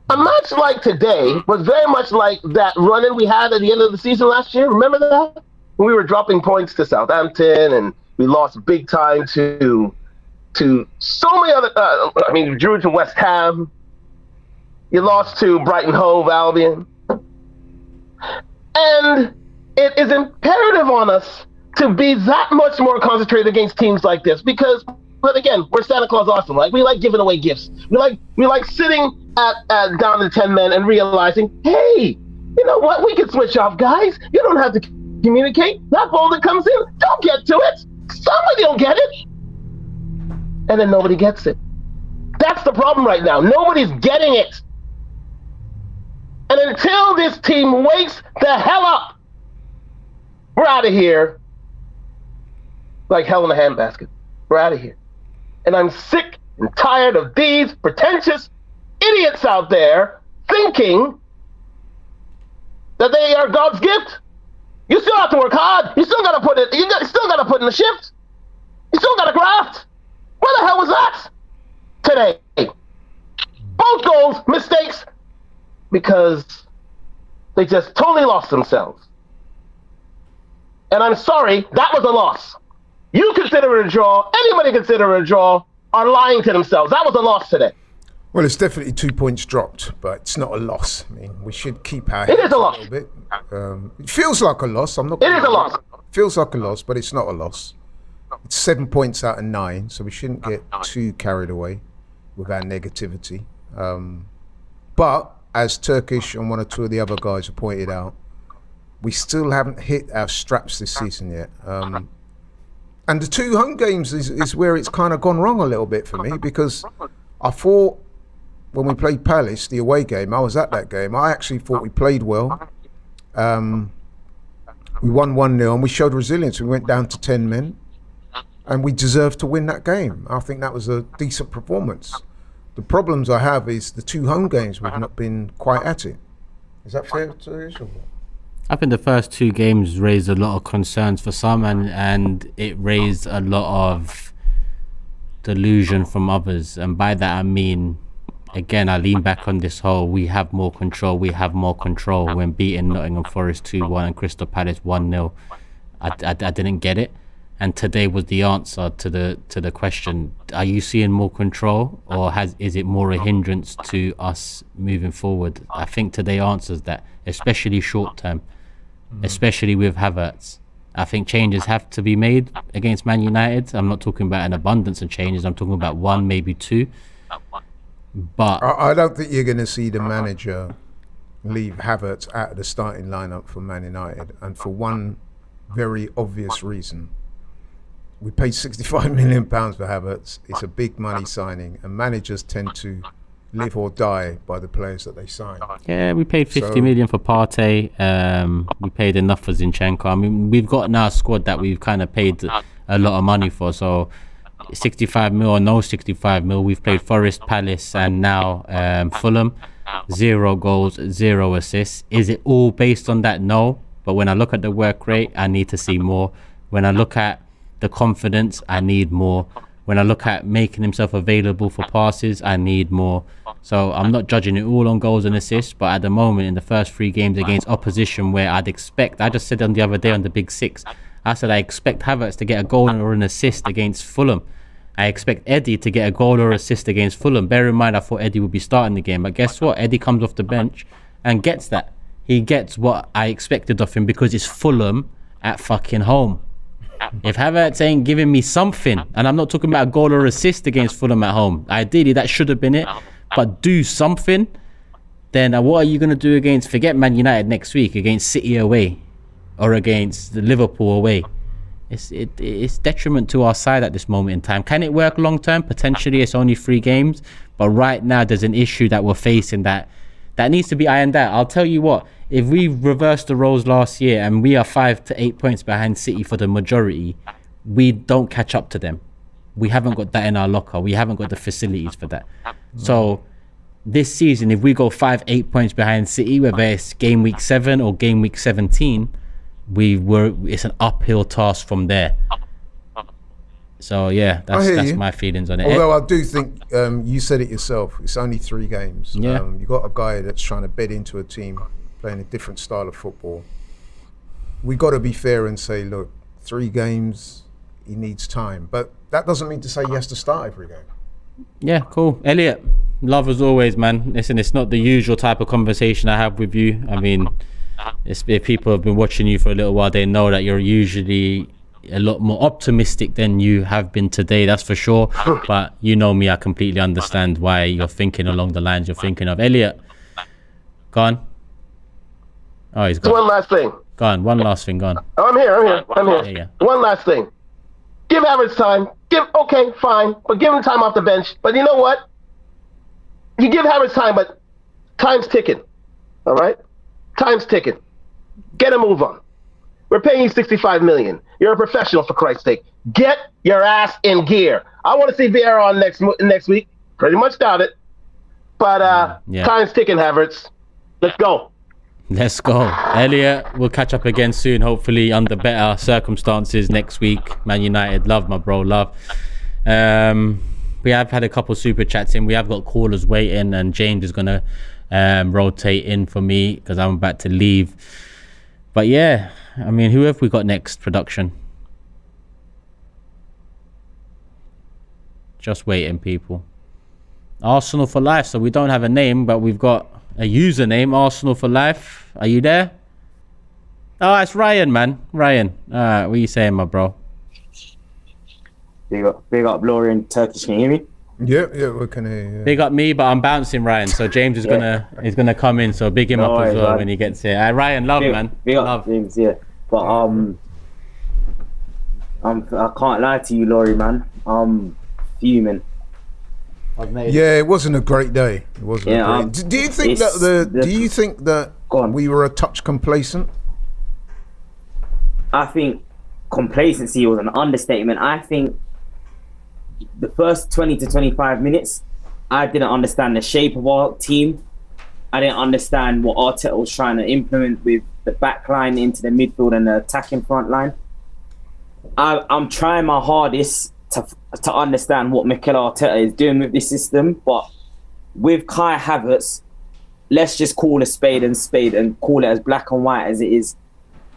A match like today was very much like that run-in we had at the end of the season last year. Remember that? When we were dropping points to Southampton, and we lost big time to so many other. You drew to West Ham. You lost to Brighton Hove Albion, and it is imperative on us to be that much more concentrated against teams like this, because. But again, we're Santa Claus Arsenal. Like, we like giving away gifts. We like sitting at down to 10 men and realizing, hey, you know what? We can switch off, guys. You don't have to communicate. That ball that comes in, don't get to it. Somebody will get it. And then nobody gets it. That's the problem right now. Nobody's getting it. And until this team wakes the hell up, we're out of here like hell in a handbasket. We're out of here. And I'm sick and tired of these pretentious idiots out there thinking that they are God's gift. You still have to work hard. You still got to put it. Still got to put in the shift. You still got to graft. Where the hell was that today? Both goals, mistakes, because they just totally lost themselves. And I'm sorry, that was a loss. You consider it a draw, anybody consider it a draw, are lying to themselves. That was a loss today. Well, it's definitely 2 points dropped, but it's not a loss. I mean, we should keep our It is a loss. little bit. It feels like a loss. It is a loss. Feels like a loss, but it's not a loss. It's 7 points out of 9, so we shouldn't get too carried away with our negativity. But as Turkish and 1 or 2 of the other guys have pointed out, we still haven't hit our straps this season yet. And the 2 home games is where it's kind of gone wrong a little bit for me, because I thought when we played Palace, the away game, I was at that game, I actually thought we played well. We won 1-0 and we showed resilience. We went down to 10 men and we deserved to win that game. I think that was a decent performance. The problems I have is the 2 home games, we've not been quite at it. Is that fair to issue? I think the first 2 games raised a lot of concerns for some, and it raised a lot of delusion from others. And by that I mean, again, I lean back on this whole we have more control when beating Nottingham Forest 2-1 and Crystal Palace 1-0. I didn't get it. And today was the answer to the question. Are you seeing more control, or is it more a hindrance to us moving forward? I think today answers that, especially short term, especially with Havertz. I think changes have to be made against Man United. I'm not talking about an abundance of changes. I'm talking about one, maybe two. But I don't think you're going to see the manager leave Havertz out of the starting lineup for Man United, and for one very obvious reason. We paid £65 million for Havertz. It's a big money signing, and managers tend to live or die by the players that they sign. yeah, we paid 50 million for Partey. We paid enough for Zinchenko. I mean, we've got now a squad that we've kind of paid a lot of money for. So 65 mil or no 65 mil. We've played Forest, Palace, and now Fulham. 0 goals, 0 assists. Is it all based on that? No. But when I look at the work rate, I need to see more. When I look at the confidence, I need more. When I look at making himself available for passes, I need more. So I'm not judging it all on goals and assists, but at the moment, in the first 3 games against opposition where I just said on the other day on the Big Six, I said I expect Havertz to get a goal or an assist against Fulham. I expect Eddie to get a goal or assist against Fulham. Bear in mind, I thought Eddie would be starting the game, but guess what? Eddie comes off the bench and gets that. He gets what I expected of him because it's Fulham at fucking home. If Havertz ain't giving me something, and I'm not talking about a goal or assist against Fulham at home, ideally that should have been it, but do something, then what are you going to do against, forget Man United next week, against City away or against the Liverpool away? It's detriment to our side at this moment in time. Can it work long term? Potentially. It's only 3 games, but right now there's an issue that we're facing that needs to be ironed out. I'll tell you what, if we reversed the roles last year and we are 5 to 8 points behind City for the majority, we don't catch up to them. We haven't got that in our locker. We haven't got the facilities for that. So this season, if we go 5-8 points behind City, whether it's game week 7 or game week 17, it's an uphill task from there. So yeah, that's my feelings on it. Although I do think you said it yourself, it's only 3 games. Yeah. You got a guy that's trying to bed into a team playing a different style of football. We got to be fair and say, look, 3 games, he needs time, but that doesn't mean to say he has to start every game. Yeah, cool. Elliot, love as always, man. Listen, it's not the usual type of conversation I have with you. I mean, if people have been watching you for a little while, they know that you're usually a lot more optimistic than you have been today, that's for sure. But you know me, I completely understand why you're thinking along the lines you're thinking of. Elliot, gone? Oh, he's gone. One last thing. Gone. One last thing, gone. Oh, I'm here. Yeah. One last thing. Give Havertz time. Okay, fine, but give him time off the bench. But you know what? You give Havertz time, but time's ticking. All right? Time's ticking. Get a move on. We're paying you $65 million. You're a professional, for Christ's sake. Get your ass in gear. I want to see Vieira on next week. Pretty much doubt it. But time's ticking, Havertz. Let's go. Let's go. Elliot, we'll catch up again soon, hopefully under better circumstances next week. Man United, love, my bro, love. We have had a couple super chats in. We have got callers waiting, and James is going to rotate in for me because I'm about to leave. But yeah, I mean, who have we got next, production? Just waiting, people. Arsenal for life. So we don't have a name, but we've got a username, Arsenal for life. Are you there? Oh, it's Ryan, man. Ryan. All right, what are you saying, my bro? Big up Laura in Turkish. Can you hear me? Yeah, we can hear you. Yeah. Big up me, but I'm bouncing, Ryan. So James is gonna come in. So big him up as well when he gets here. Ryan, love, man. Big up, love. James. Yeah, but I can't lie to you, Laurie, man. I'm fuming. Yeah, it wasn't a great day. It wasn't. A great... Do you think that we were a touch complacent? I think complacency was an understatement. I think the first 20 to 25 minutes, I didn't understand the shape of our team. I didn't understand what Arteta was trying to implement with the back line into the midfield and the attacking front line. I'm trying my hardest to understand what Mikel Arteta is doing with this system, but with Kai Havertz, let's just call a spade and call it as black and white as it is.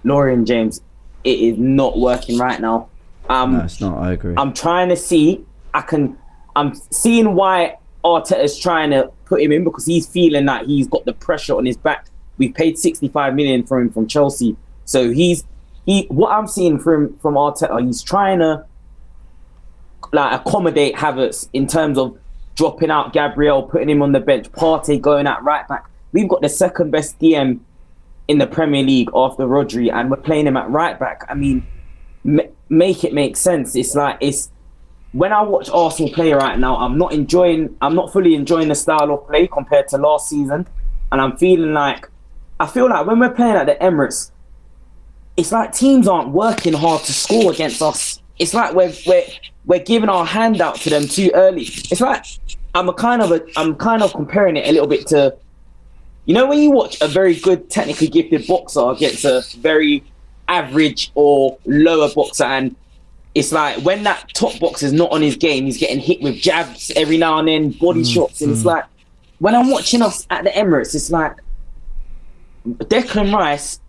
Laurie and James, it is not working right now. No, it's not. I agree. I'm trying to see. I'm seeing why Arteta's trying to put him in, because he's feeling that he's got the pressure on his back. We paid 65 million for him from Chelsea, so what I'm seeing from Arteta, he's trying to like accommodate Havertz in terms of dropping out Gabriel, putting him on the bench, Partey going at right back. We've got the second best DM in the Premier League after Rodri, and we're playing him at right back. I mean, make it make sense. It's when I watch Arsenal play right now, I'm not fully enjoying the style of play compared to last season, and I feel like when we're playing at the Emirates, it's like teams aren't working hard to score against us. It's like we're giving our hand out to them too early. It's like I'm kind of comparing it a little bit to, you know, when you watch a very good technically gifted boxer against a very average or lower boxer, and it's like when that top boxer is not on his game, he's getting hit with jabs every now and then, body shots, and it's like when I'm watching us at the Emirates, it's like Declan Rice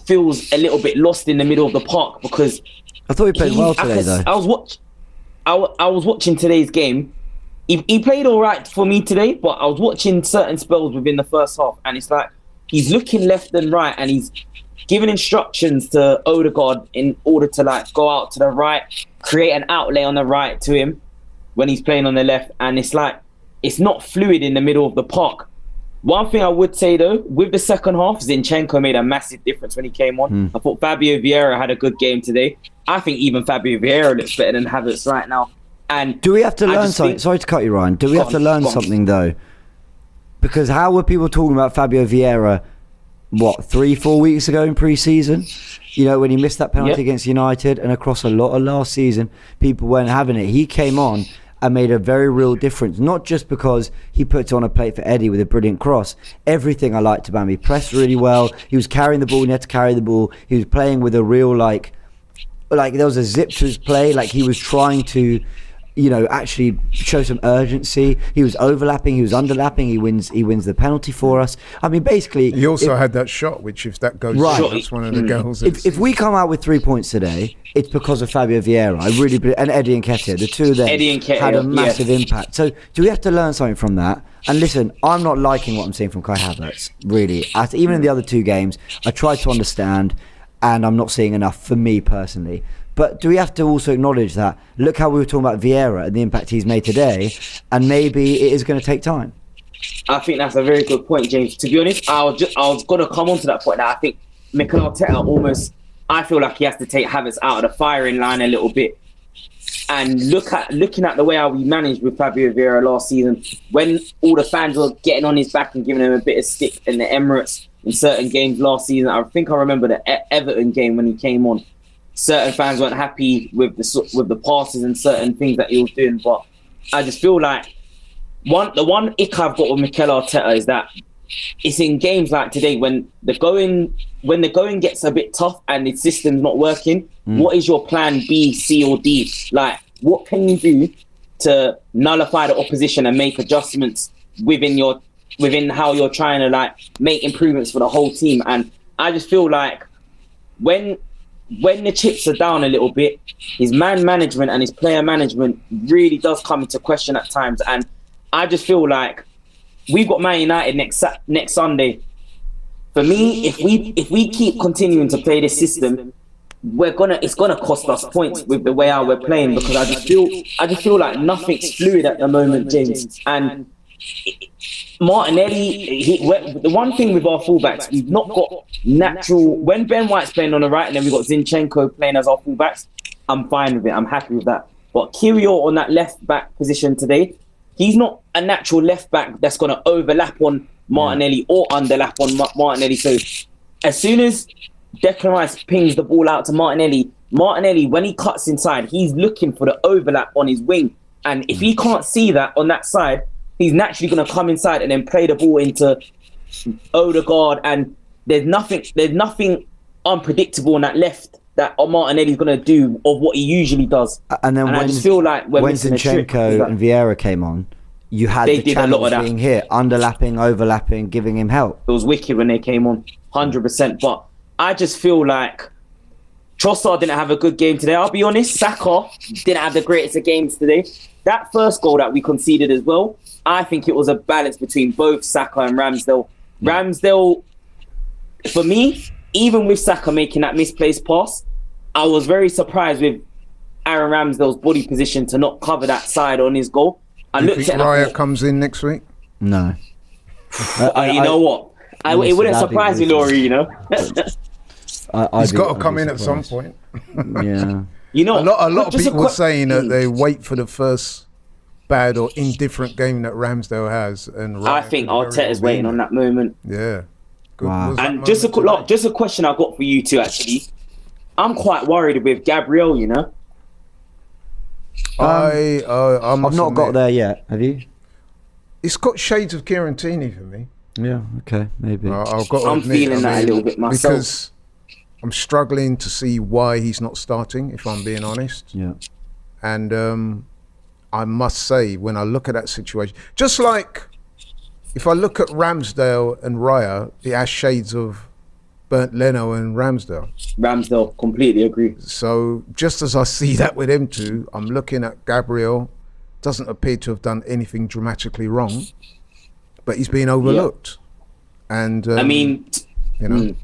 feels a little bit lost in the middle of the park, because I thought he played well today, though. I was watching today's game. He played all right for me today, but I was watching certain spells within the first half, and it's like he's looking left and right, and he's giving instructions to Odegaard in order to like go out to the right, create an outlay on the right to him when he's playing on the left, and it's like it's not fluid in the middle of the park. One thing I would say though, with the second half, Zinchenko made a massive difference when he came on. I thought Fabio Vieira had a good game today. I think even Fabio Vieira looks better than Havertz right now. And do we have to learn something? Sorry to cut you, Ryan. Do we have to learn something though? Because how were people talking about Fabio Vieira, 3-4 weeks ago in pre-season? You know, when he missed that penalty against United, and across a lot of last season, people weren't having it. He came on and made a very real difference, not just because he puts on a plate for Eddie with a brilliant cross. Everything I liked about him. He pressed really well. He was carrying the ball. He had to carry the ball. He was playing with a real like there was a zip to his play. Like he was trying to, you know, actually show some urgency. He was overlapping. He was underlapping. He wins the penalty for us. I mean, basically, he also had that shot, which if that goes right, that's one of the goals. If we come out with 3 points today, it's because of Fabio Vieira. I really believe, and Eddie Nketiah, the two of them had a massive impact. So do we have to learn something from that? And listen, I'm not liking what I'm seeing from Kai Havertz, really. Even in the other two games, I tried to understand, and I'm not seeing enough for me personally. But do we have to also acknowledge that, look how we were talking about Vieira and the impact he's made today, and maybe it is going to take time? I think that's a very good point, James. To be honest, I was going to come on to that point. Now, I think Mikel Arteta I feel like he has to take Havertz out of the firing line a little bit, and looking at the way how we managed with Fabio Vieira last season, when all the fans were getting on his back and giving him a bit of stick in the Emirates in certain games last season. I think I remember the Everton game when he came on. Certain fans weren't happy with the passes and certain things that he was doing, but I just feel like the one ick I've got with Mikel Arteta is that it's in games like today when the going gets a bit tough and the system's not working. What is your plan B, C, or D? Like, what can you do to nullify the opposition and make adjustments within how you're trying to like make improvements for the whole team? And I just feel like when the chips are down a little bit, his man management and his player management really does come into question at times. And I just feel like we've got Man United next Sunday. For me, if we keep continuing to play this system, it's gonna cost us points with the way how we're playing, because I just feel like nothing's fluid at the moment, James. And Martinelli, the one thing with our fullbacks, we've not got natural. When Ben White's playing on the right and then we've got Zinchenko playing as our fullbacks, I'm fine with it. I'm happy with that. But Kyrgios on that left back position today, he's not a natural left back that's going to overlap on Martinelli or underlap on Martinelli. So as soon as Declan Rice pings the ball out to Martinelli, when he cuts inside, he's looking for the overlap on his wing. And if he can't see that on that side, he's naturally going to come inside and then play the ball into Odegaard. And there's nothing unpredictable on that left that Martinelli's going to do of what he usually does. And then I just feel like when Zinchenko and Vieira came on, you had the channels being hit, underlapping, overlapping, giving him help. It was wicked when they came on, 100%. But I just feel like Trossard didn't have a good game today. I'll be honest, Saka didn't have the greatest of games today. That first goal that we conceded as well, I think it was a balance between both Saka and Ramsdale. Ramsdale, for me, even with Saka making that misplaced pass, I was very surprised with Aaron Ramsdale's body position to not cover that side on his goal. Do you think Raya comes in next week? No. You know what? It wouldn't surprise me, Laurie, you know? He's got to come in at some point. Yeah. You know, a lot of people are saying that they wait for the first bad or indifferent game that Ramsdale has, and Raya I think Arteta's waiting on that moment. Yeah. Good. Wow. And just a question I got for you two, actually. I'm quite worried with Gabriel, you know? I've not got there yet. Have you? It's got shades of Kieran Tierney for me. Yeah. Okay. Maybe. I'm feeling that a little bit myself. Because I'm struggling to see why he's not starting, if I'm being honest. Yeah. And I must say, when I look at that situation, just like if I look at Ramsdale and Raya, it has shades of Bernd Leno and Ramsdale. Completely agree. So just as I see that with them two, I'm looking at Gabriel. Doesn't appear to have done anything dramatically wrong, but he's being overlooked. Yeah. And I mean, you know,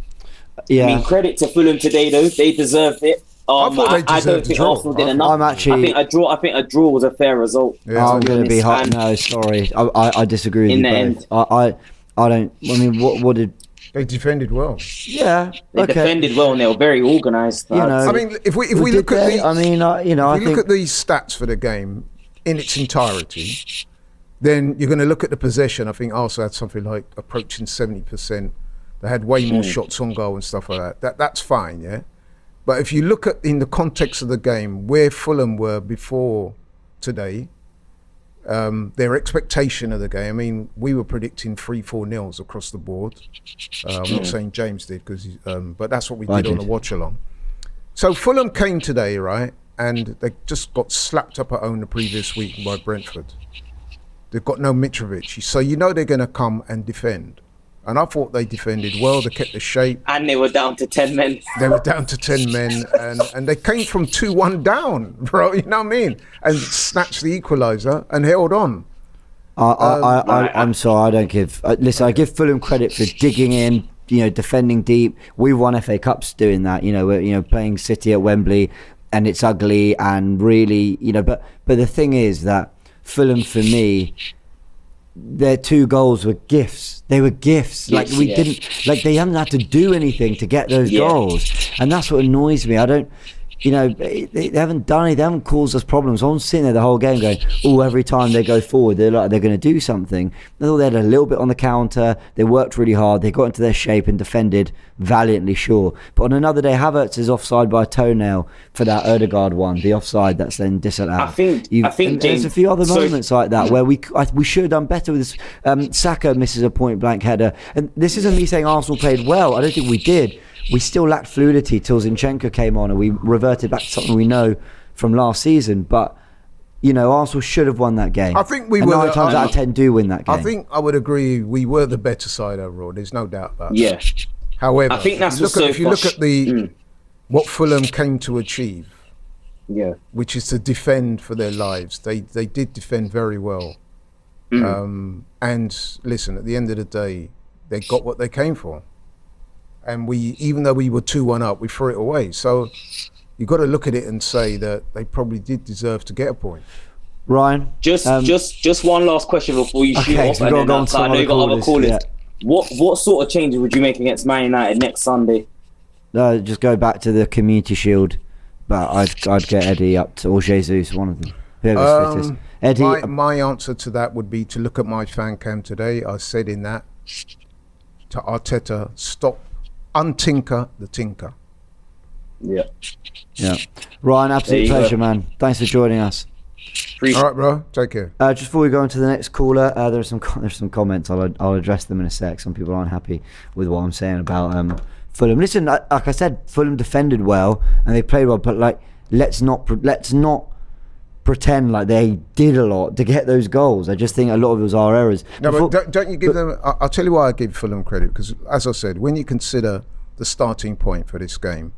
yeah. I mean, credit to Fulham today, though. They deserved it. I thought they I don't think Arsenal did enough. I think a draw was a fair result. Yeah, I'm going to be hot. No, sorry, I disagree with you both. I don't. I mean, what did they defended well? Yeah, they defended well and they were very organised. You know, I mean, if we look at the, I mean, I think look at these stats for the game in its entirety, then you're going to look at the possession. I think Arsenal had something like approaching 70%. They had way more shots on goal and stuff like that. That's fine, yeah. But if you look at in the context of the game where Fulham were before today, their expectation of the game. I mean, we were predicting 3-4-0 across the board. I'm not saying James did, but that's what we did on the watch along. So Fulham came today, right, and they just got slapped up at home the previous week by Brentford. They've got no Mitrovic, so you know they're going to come and defend. And I thought they defended well. They kept the shape. And they were down to 10 men. They were down to 10 men. And they came from 2-1 down, bro. You know what I mean? And snatched the equaliser and held on. I'm sorry. I don't give... listen, I give Fulham credit for digging in, defending deep. We won FA Cups doing that. We're playing City at Wembley and it's ugly and really, But the thing is that Fulham, for me... their 2 goals were gifts. They were gifts. Like we didn't, like they haven't had to do anything to get those goals, and that's what annoys me. I don't, they haven't done anything. They haven't caused us problems. I'm sitting there the whole game going, oh, every time they go forward, they're like they're going to do something. I thought they had a little bit on the counter. They worked really hard. They got into their shape and defended valiantly, sure. But on another day, Havertz is offside by a toenail for that Ødegaard one, the offside that's then disallowed. I think James, there's a few other moments like that where we should have done better with this. Saka misses a point blank header, and this isn't me saying Arsenal played well. I don't think we did. We still lacked fluidity till Zinchenko came on, and we reverted back to something we know from last season. But Arsenal should have won that game. I think we and were 9 times out of 10 do win that game. I think I would agree. We were the better side overall. There's no doubt about that. Yeah. However, I think that's if you look at what Fulham came to achieve, which is to defend for their lives, they did defend very well. And listen, at the end of the day, they got what they came for. And even though we were 2-1 up, we threw it away. So you've got to look at it and say that they probably did deserve to get a point. Ryan, just one last question before you shoot off. So I know you got other callers. Yeah. What sort of changes would you make against Man United next Sunday? Just go back to the Community Shield, but I'd get Eddie up to, or Jesus, one of them. Whoever's fittest. Eddie, my answer to that would be to look at my fan cam today. I said in that to Arteta, stop, untinker the tinker. Yeah. Ryan, absolute pleasure, man. Thanks for joining us. All right, bro. Take care. Just before we go on to the next caller, there's some comments. I'll address them in a sec. Some people aren't happy with what I'm saying about Fulham. Listen, like I said, Fulham defended well and they played well, but let's not pretend like they did a lot to get those goals. I just think a lot of it was our errors. No, but don't you give them? I'll tell you why I give Fulham credit, because as I said, when you consider the starting point for this game,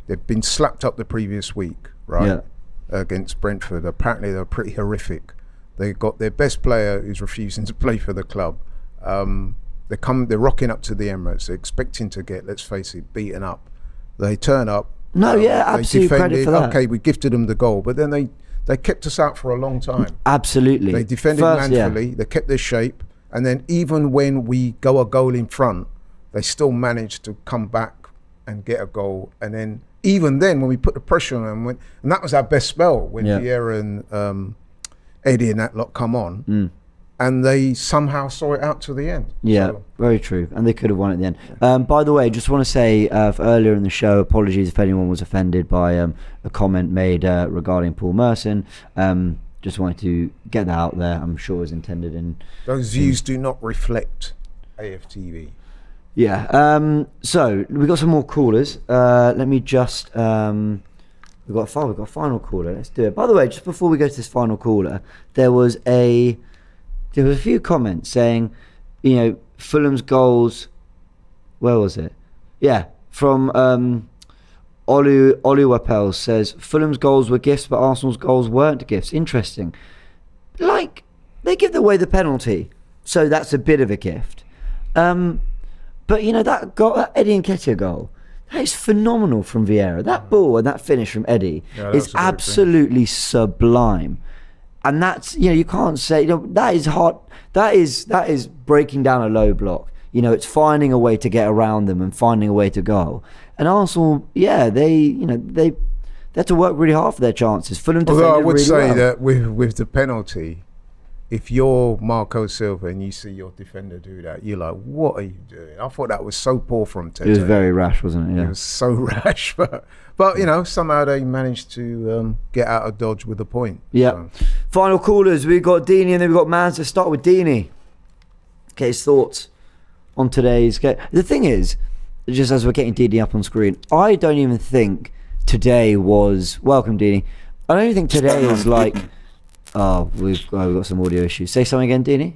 They've been slapped up the previous week, right? Against Brentford. Apparently they're pretty horrific. They got their best player who's refusing to play for the club. They're rocking up to the Emirates. They're expecting to get, let's face it, beaten up. They turn up. Absolute credit for that. Okay, we gifted them the goal, but then they kept us out for a long time. Absolutely. They defended manfully. They kept their shape, and then even when we go a goal in front, they still managed to come back and get a goal. And then even then, when we put the pressure on them, and that was our best spell when Vieira and Eddie and that lot come on, and they somehow saw it out to the end. Yeah, very true. And they could have won at the end. By the way, just want to say earlier in the show, apologies if anyone was offended by a comment made regarding Paul Merson. Just wanted to get that out there. I'm sure it was intended in... Those views do not reflect AFTV. Yeah. So we've got some more callers. Let me just... We've got a final caller. Let's do it. By the way, just before we go to this final caller, there was a few comments saying, Fulham's goals. Where was it? Yeah, from Oluwapel says Fulham's goals were gifts, but Arsenal's goals weren't gifts. Interesting. Like, they give away the penalty, so that's a bit of a gift. But that Eddie Nketiah goal. That is phenomenal from Vieira. That ball and that finish from Eddie is absolutely sublime. And that's, you can't say, that is hard. That is breaking down a low block. It's finding a way to get around them and finding a way to go. And Arsenal, they had to work really hard for their chances. Fulham defended Although I would really say well. that with the penalty, if you're Marco Silva and you see your defender do that, you're like, what are you doing? I thought that was so poor from Tete. It was very rash, wasn't it? Yeah. It was so rash, but somehow they managed to get out of dodge with a point. Yeah. So. Final callers, we've got Dini and then we've got Mans. Let's start with Dini. Okay, his thoughts on today's game. The thing is, just as we're getting Dini up on screen, I don't even think today was... Welcome, Dini. I don't even think today is like... Oh, we've got some audio issues. Say something again, Dini.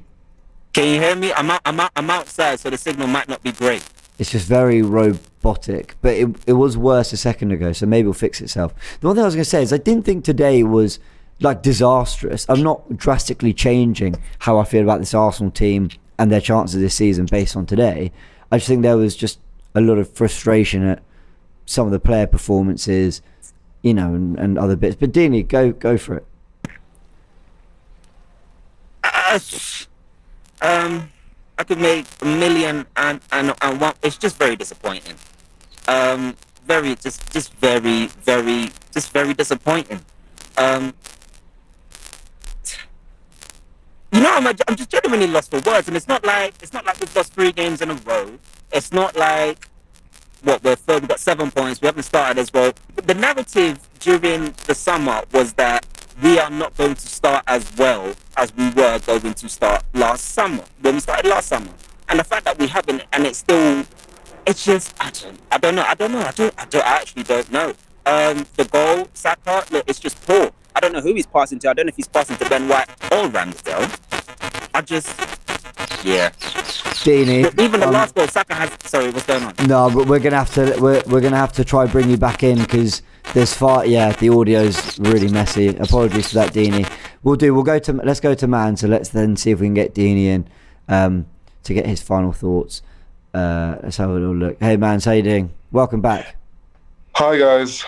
Can you hear me? I'm outside, so the signal might not be great. It's just very robotic, but it was worse a second ago, so maybe it'll fix itself. The one thing I was going to say is I didn't think today was like disastrous. I'm not drastically changing how I feel about this Arsenal team and their chances this season based on today. I just think there was just a lot of frustration at some of the player performances, and other bits. But Dini, go for it. I could make a million and one. It's just very disappointing. Very disappointing. I'm just genuinely lost for words, and it's not like we've lost 3 games in a row. It's not like we're third. We've got 7 points. We haven't started as well. The narrative during the summer was that we are not going to start as well as we were going to start last summer, when we started last summer. And the fact that we haven't, and it's just, I don't know. I actually don't know. The goal, Saka, look, it's just poor. I don't know who he's passing to. I don't know if he's passing to Ben White or Ramsdale. Dini, but even the last goal, Saka has. Sorry, what's going on? No, but we're gonna have to try bring you back in because there's the audio's really messy. Apologies for that, Dini. Let's go to Man. So let's then see if we can get Dini in to get his final thoughts. Let's have a little look. Hey, Man, how you doing? Welcome back. Hi guys.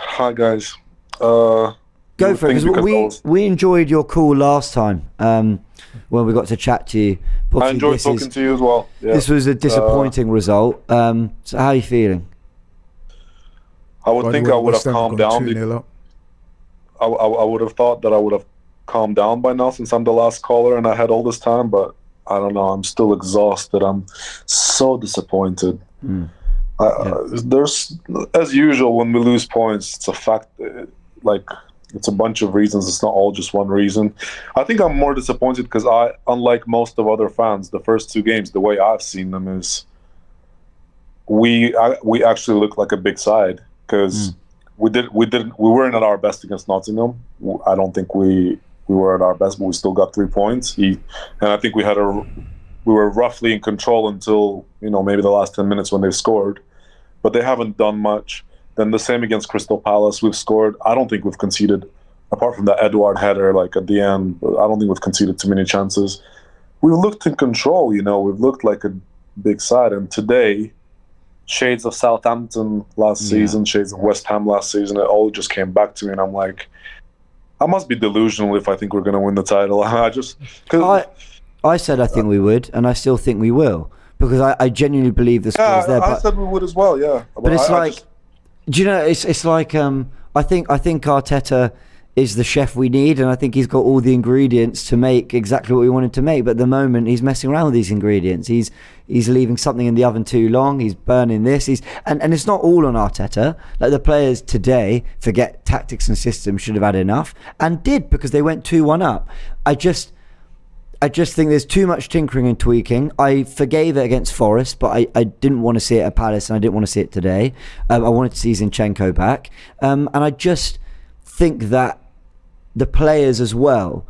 Go for it, because we enjoyed your call last time when we got to chat to you. Obviously, I enjoyed talking to you as well. Yeah. This was a disappointing result. So how are you feeling? I would think I would have calmed down. I would have thought that I would have calmed down by now since I'm the last caller and I had all this time, but I don't know. I'm still exhausted. I'm so disappointed. There's, as usual, when we lose points, it's a fact. It's a bunch of reasons. It's not all just one reason. I think I'm more disappointed because unlike most of other fans, the first 2 games, the way I've seen them is we actually look like a big side because we weren't at our best against Nottingham. I don't think we were at our best, but we still got 3 points. And I think we were roughly in control until maybe the last 10 minutes when they scored, but they haven't done much. Then the same against Crystal Palace. We've scored. I don't think we've conceded, apart from that Edouard header like at the end. I don't think we've conceded too many chances. We've looked in control. You know, we've looked like a big side. And today, shades of Southampton last season, shades of West Ham last season, it all just came back to me, and I'm like, I must be delusional if I think we're going to win the title. I said I think we would, and I still think we will, because I genuinely believe the squad is there. I said we would as well, yeah. But it's do you know? It's like I think Arteta is the chef we need, and I think he's got all the ingredients to make exactly what we wanted to make. But at the moment, he's messing around with these ingredients. He's leaving something in the oven too long. He's burning this. And it's not all on Arteta. Like, the players today, forget tactics and systems, should have had enough, and did, because they went 2-1 up. I just think there's too much tinkering and tweaking. I forgave it against Forest, but I didn't want to see it at Palace, and I didn't want to see it today. I wanted to see Zinchenko back, and I just think that the players as well,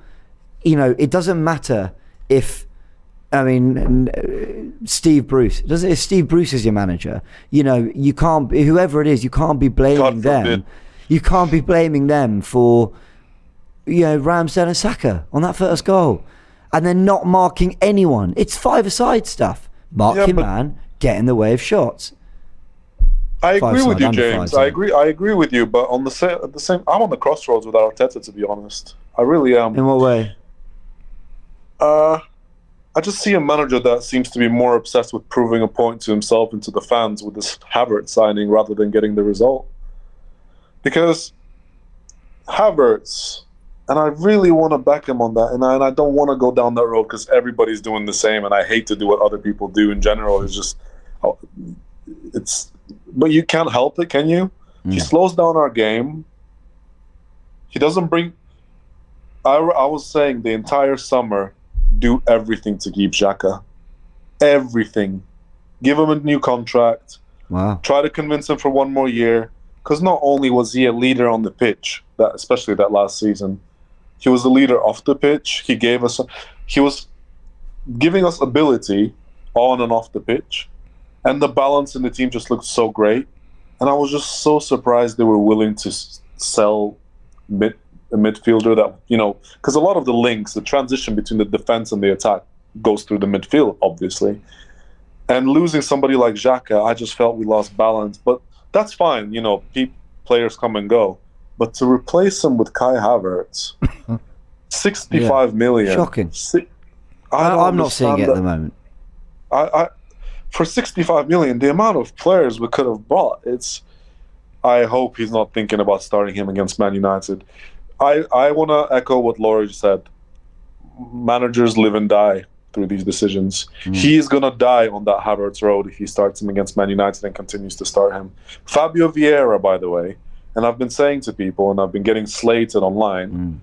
you know, it doesn't matter if, I mean, Steve Bruce, if Steve Bruce is your manager, you know, you can't, whoever it is, you can't be blaming them. You can't be blaming them for, you know, Ramsdale and Saka on that first goal, and then not marking anyone. It's five-a-side stuff. Mark your man, get in the way of shots. I agree with you, James. I agree with you, but at the same, I'm on the crossroads with Arteta, to be honest. I really am. In what way? I just see a manager that seems to be more obsessed with proving a point to himself and to the fans with this Havertz signing rather than getting the result. Because Havertz, and I really want to back him on that, and I don't want to go down that road because everybody's doing the same, and I hate to do what other people do in general. But you can't help it, can you? He slows down our game. He doesn't bring... I was saying the entire summer, do everything to keep Xhaka. Everything. Give him a new contract. Wow. Try to convince him for one more year. Because not only was he a leader on the pitch, especially that last season, he was a leader off the pitch. He was giving us ability on and off the pitch. And the balance in the team just looked so great. And I was just so surprised they were willing to sell a midfielder that, you know, because a lot of the links, the transition between the defense and the attack goes through the midfield, obviously. And losing somebody like Xhaka, I just felt we lost balance. But that's fine, you know, players come and go. But to replace him with Kai Havertz, 65 million. Shocking. I'm not seeing it at the moment. For 65 million, the amount of players we could have bought, I hope he's not thinking about starting him against Man United. I want to echo what Laurie said. Managers live and die through these decisions. He's going to die on that Havertz road if he starts him against Man United and continues to start him. Fabio Vieira, by the way, and I've been saying to people, and I've been getting slated online,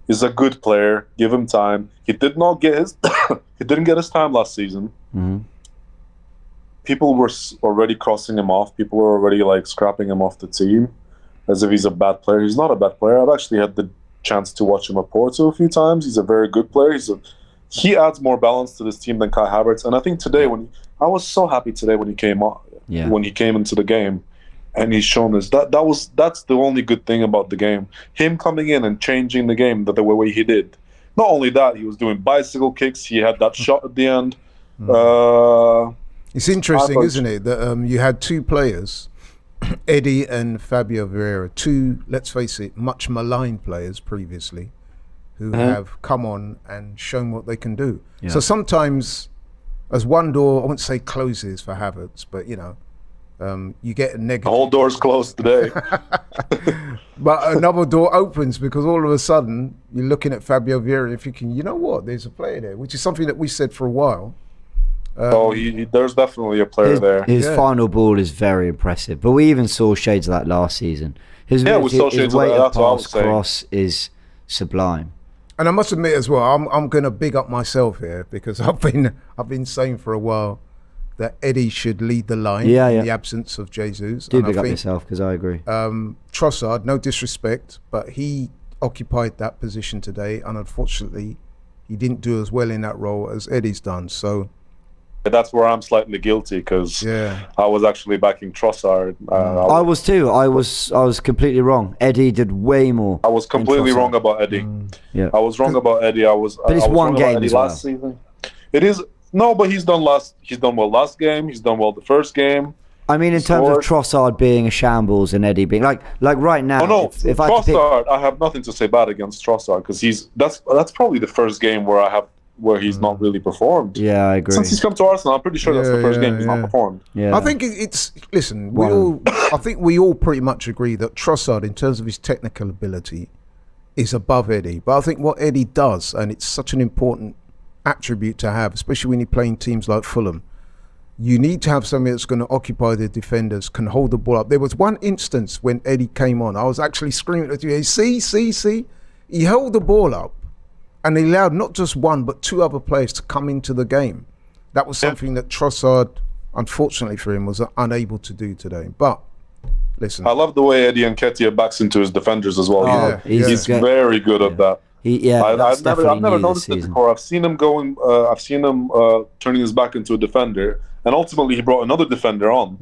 is a good player. Give him time. He did not get his he didn't get his time last season. People were already crossing him off. People were already like scrapping him off the team as if he's a bad player. He's not a bad player. I've actually had the chance to watch him at Porto a few times. He's a very good player. He adds more balance to this team than Kai Havertz. And I think today, I was so happy today when he came on, when he came into the game, and he's shown us that's the only good thing about the game. Him coming in and changing the game the way he did. Not only that, he was doing bicycle kicks. He had that shot at the end. It's interesting, isn't it, that you had two players, Eddie and Fabio Vieira, two, let's face it, much maligned players previously, who have come on and shown what they can do. So sometimes, as one door, I wouldn't say closes for Havertz, but, you know, you get a negative... The whole door's closed today. But another door opens because all of a sudden, you're looking at Fabio Vieira and thinking, you know what, there's a player there, which is something that we said for a while. There's definitely a player there. His final ball is very impressive, but we even saw shades of that last season. We saw shades of that. That's what I was saying. Cross is sublime. And I must admit as well, I'm going to big up myself here because I've been saying for a while that Eddie should lead the line in the absence of Jesus. Do big up yourself, because I agree. Trossard, no disrespect, but he occupied that position today, and unfortunately, he didn't do as well in that role as Eddie's done. So That's where I'm slightly guilty because I was actually backing Trossard. I was too. I was completely wrong. Eddie did way more. I was completely wrong about Eddie. Yeah, I was wrong about Eddie. But it's one game as well. Last season. It is but he's done well last game. He's done well the first game. I mean, in terms of Trossard being a shambles and Eddie being like right now. Oh no, if Trossard, I have nothing to say bad against Trossard because that's probably the first game where he's not really performed. Yeah, I agree. Since he's come to Arsenal, I'm pretty sure that's the first game he's not performed. Yeah, I think I think we all pretty much agree that Trossard, in terms of his technical ability, is above Eddie. But I think what Eddie does, and it's such an important attribute to have, especially when you're playing teams like Fulham, you need to have somebody that's going to occupy the defenders, can hold the ball up. There was one instance when Eddie came on, I was actually screaming at you, see, he held the ball up and he allowed not just one but two other players to come into the game. That was something that Trossard, unfortunately for him, was unable to do today. But listen, I love the way Eddie Nketiah backs into his defenders as well. He's very good at that. I've never noticed it before. I've seen him going. I've seen him turning his back into a defender, and ultimately he brought another defender on.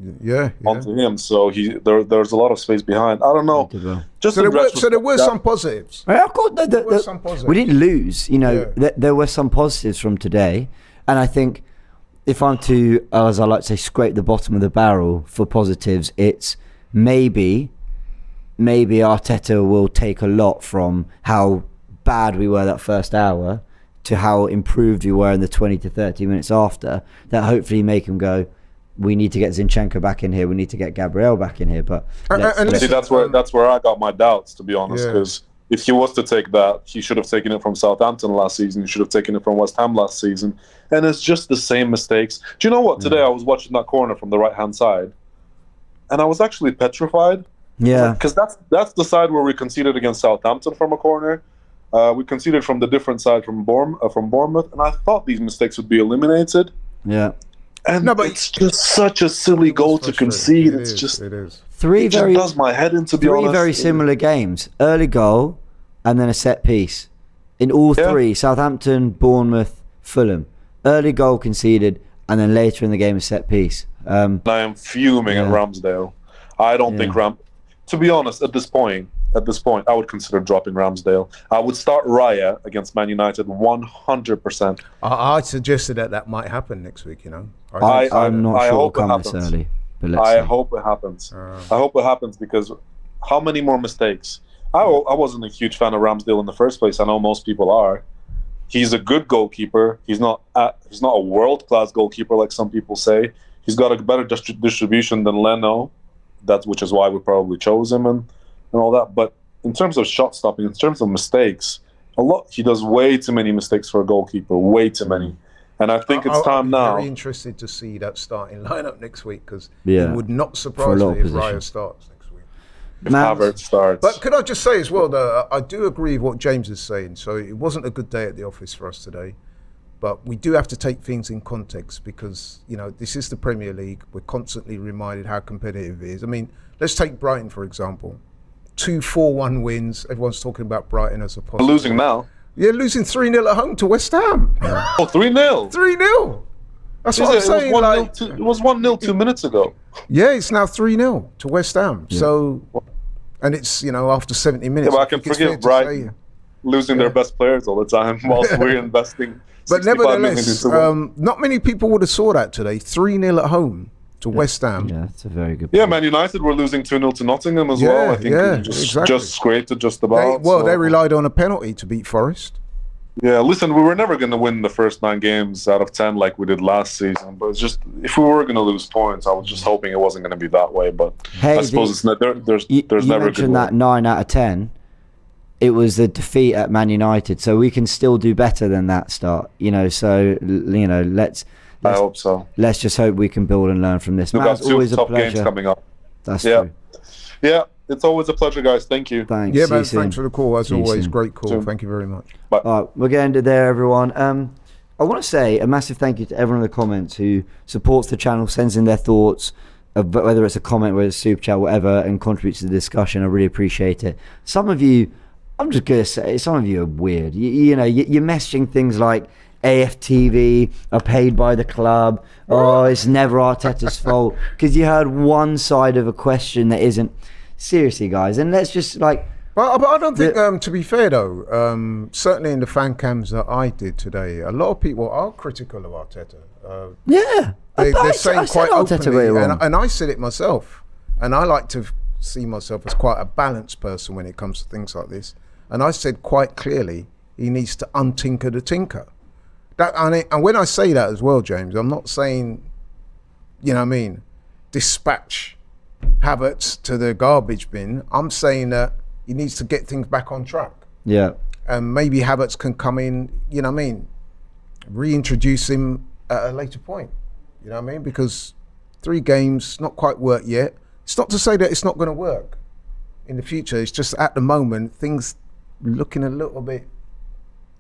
Onto him. So there's a lot of space behind. I don't know. There were some positives. Of course, we didn't lose. You know, there were some positives from today, and I think if I'm to, as I like to say, scrape the bottom of the barrel for positives, it's maybe Arteta will take a lot from how bad we were that first hour to how improved we were in the 20 to 30 minutes after, that hopefully make him go, we need to get Zinchenko back in here, we need to get Gabriel back in here. But see, that's where I got my doubts, to be honest, because if he was to take that, he should have taken it from Southampton last season, he should have taken it from West Ham last season, and it's just the same mistakes. Do you know what? Today I was watching that corner from the right hand side and I was actually petrified. Because that's the side where we conceded against Southampton from a corner. We conceded from the different side from Bournemouth, and I thought these mistakes would be eliminated. Yeah. And it's just such a silly goal to concede. It does my head in, to be honest. Three very similar games. Early goal, and then a set piece. In all three, Southampton, Bournemouth, Fulham. Early goal conceded, and then later in the game a set piece. I am fuming at Ramsdale. I don't think to be honest, at this point, I would consider dropping Ramsdale. I would start Raya against Man United 100%. I suggested that might happen next week, you know. I'm not sure it'll come this early. But let's see. Hope it happens. I hope it happens because how many more mistakes? I wasn't a huge fan of Ramsdale in the first place. I know most people are. He's a good goalkeeper. He's not a world-class goalkeeper like some people say. He's got a better distribution than Leno. Which is why we probably chose him and all that. But in terms of shot stopping, in terms of mistakes, he does way too many mistakes for a goalkeeper, way too many. And I think it's time now. I'm very interested to see that starting lineup next week because it would not surprise me if Raya starts next week. If Havertz starts. But could I just say as well that I do agree with what James is saying. So it wasn't a good day at the office for us today. But we do have to take things in context because, you know, this is the Premier League. We're constantly reminded how competitive it is. I mean, let's take Brighton, for example. 2 4-1 wins. Everyone's talking about Brighton as a possible. Losing now. Yeah, losing 3-0 at home to West Ham. Oh, 3-0? 3-0. That's what I'm saying. It was 1-0 2 minutes ago. Yeah, it's now 3-0 to West Ham. Yeah. So, and it's, you know, after 70 minutes. Yeah, but I can forgive Brighton losing their best players all the time whilst we're investing. But nevertheless, not many people would have saw that today. 3-0 at home to West Ham. Yeah, that's a very good point. Yeah, Man United were losing 2-0 to Nottingham as well. I think just scraped it just about. They relied on a penalty to beat Forest. Yeah, listen, we were never going to win the first 9 games out of 10 like we did last season. But it's just, if we were going to lose points, I was just hoping it wasn't going to be that way. But I suppose there's never a good mentioned that 9 out of 10. It was the defeat at Man United, so we can still do better than that start, you know. So, you know, let's I hope so. Let's just hope we can build and learn from this. We've got 2 tough games coming up. That's true. Yeah, it's always a pleasure, guys. Thank you. Thanks. Yeah, man. Thanks for the call. As always, great call. Thank you very much. Bye. All right, we're getting to there, everyone. I want to say a massive thank you to everyone in the comments who supports the channel, sends in their thoughts, whether it's a comment, whether it's a super chat, whatever, and contributes to the discussion. I really appreciate it. Some of you, I'm just going to say, some of you are weird. You know, you're messaging things like AFTV are paid by the club. Oh, it's never Arteta's fault. Because you heard one side of a question that isn't. Seriously, guys, and let's just like. But I don't think, to be fair though, certainly in the fan cams that I did today, a lot of people are critical of Arteta. They're saying quite openly, and I said it myself. And I like to see myself as quite a balanced person when it comes to things like this. And I said quite clearly, he needs to untinker the tinker. And when I say that as well, James, I'm not saying, you know what I mean, dispatch Havertz to the garbage bin. I'm saying that he needs to get things back on track. Yeah. And maybe Havertz can come in, you know what I mean, reintroduce him at a later point. You know what I mean? Because 3 games, not quite worked yet. It's not to say that it's not going to work in the future. It's just at the moment, things looking a little bit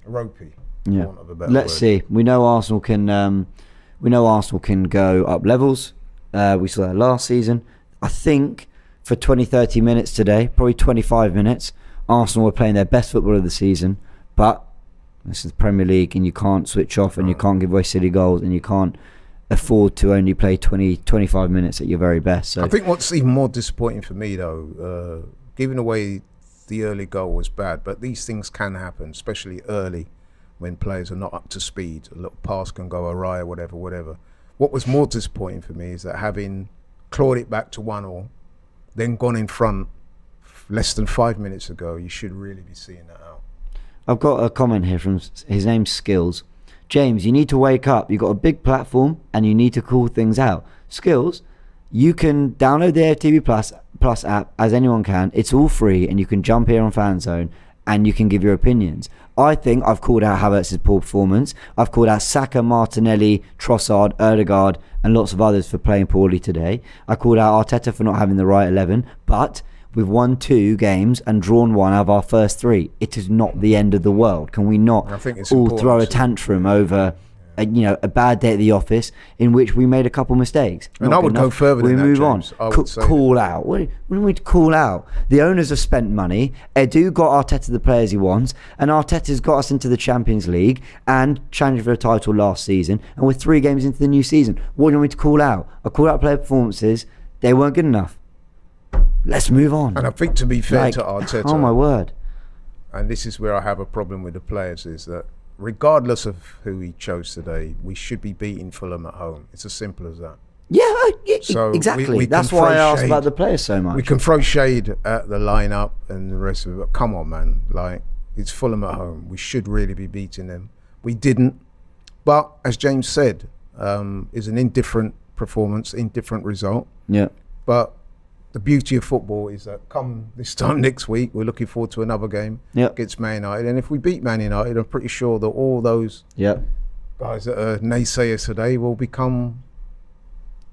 ropey. Yeah. Let's see. We know Arsenal can go up levels. We saw that last season. I think for 20, 30 minutes today, probably 25 minutes, Arsenal were playing their best football of the season. But this is the Premier League, and you can't switch off, and you can't give away silly goals, and you can't afford to only play 20, 25 minutes at your very best. So I think what's even more disappointing for me, though, giving away the early goal was bad, but these things can happen, especially early when players are not up to speed. A little pass can go awry or whatever. What was more disappointing for me is that having clawed it back to 1-1, then gone in front less than 5 minutes ago, you should really be seeing that out. I've got a comment here from his name's Skills. James, you need to wake up. You've got a big platform and you need to call things out. Skills, you can download the AFTV Plus app, as anyone can. It's all free, and you can jump here on FANZONE and you can give your opinions. I think I've called out Havertz's poor performance. I've called out Saka, Martinelli, Trossard, Ødegaard, and lots of others for playing poorly today. I called out Arteta for not having the right 11, but we've won 2 games and drawn 1 out of our first 3. It is not the end of the world. Can we not all throw a tantrum over a bad day at the office in which we made a couple mistakes? And I would go further than that, move James. on. Call out. What do we call out? The owners have spent money. Edu got Arteta the players he wants, and Arteta's got us into the Champions League and challenged for a title last season, and we're 3 games into the new season. What do you want me to call out? I called out player performances. They weren't good enough. Let's move on. And I think, to be fair to Arteta, oh my word, and this is where I have a problem with the players, is that regardless of who he chose today, we should be beating Fulham at home. It's as simple as that. Yeah, so exactly. That's why I asked about the players so much. We can throw shade at the lineup and the rest of it, but come on, man. Like, it's Fulham at home. We should really be beating them. We didn't. But as James said, it's an indifferent performance, indifferent result. Yeah. But the beauty of football is that come this time next week, we're looking forward to another game against Man United. And if we beat Man United, I'm pretty sure that all those guys that are naysayers today will become,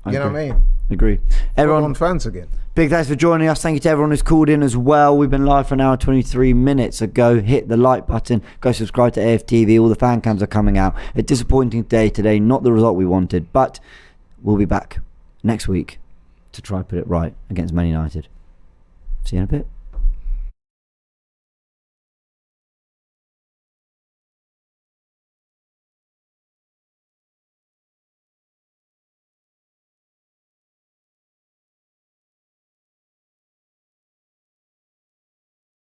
you know what I mean? Agree. Everyone, fans again. Big thanks for joining us. Thank you to everyone who's called in as well. We've been live for an hour and 23 minutes. So go hit the like button. Go subscribe to AFTV. All the fan cams are coming out. A disappointing day today. Not the result we wanted. But we'll be back next week to try and put it right against Man United. See you in a bit.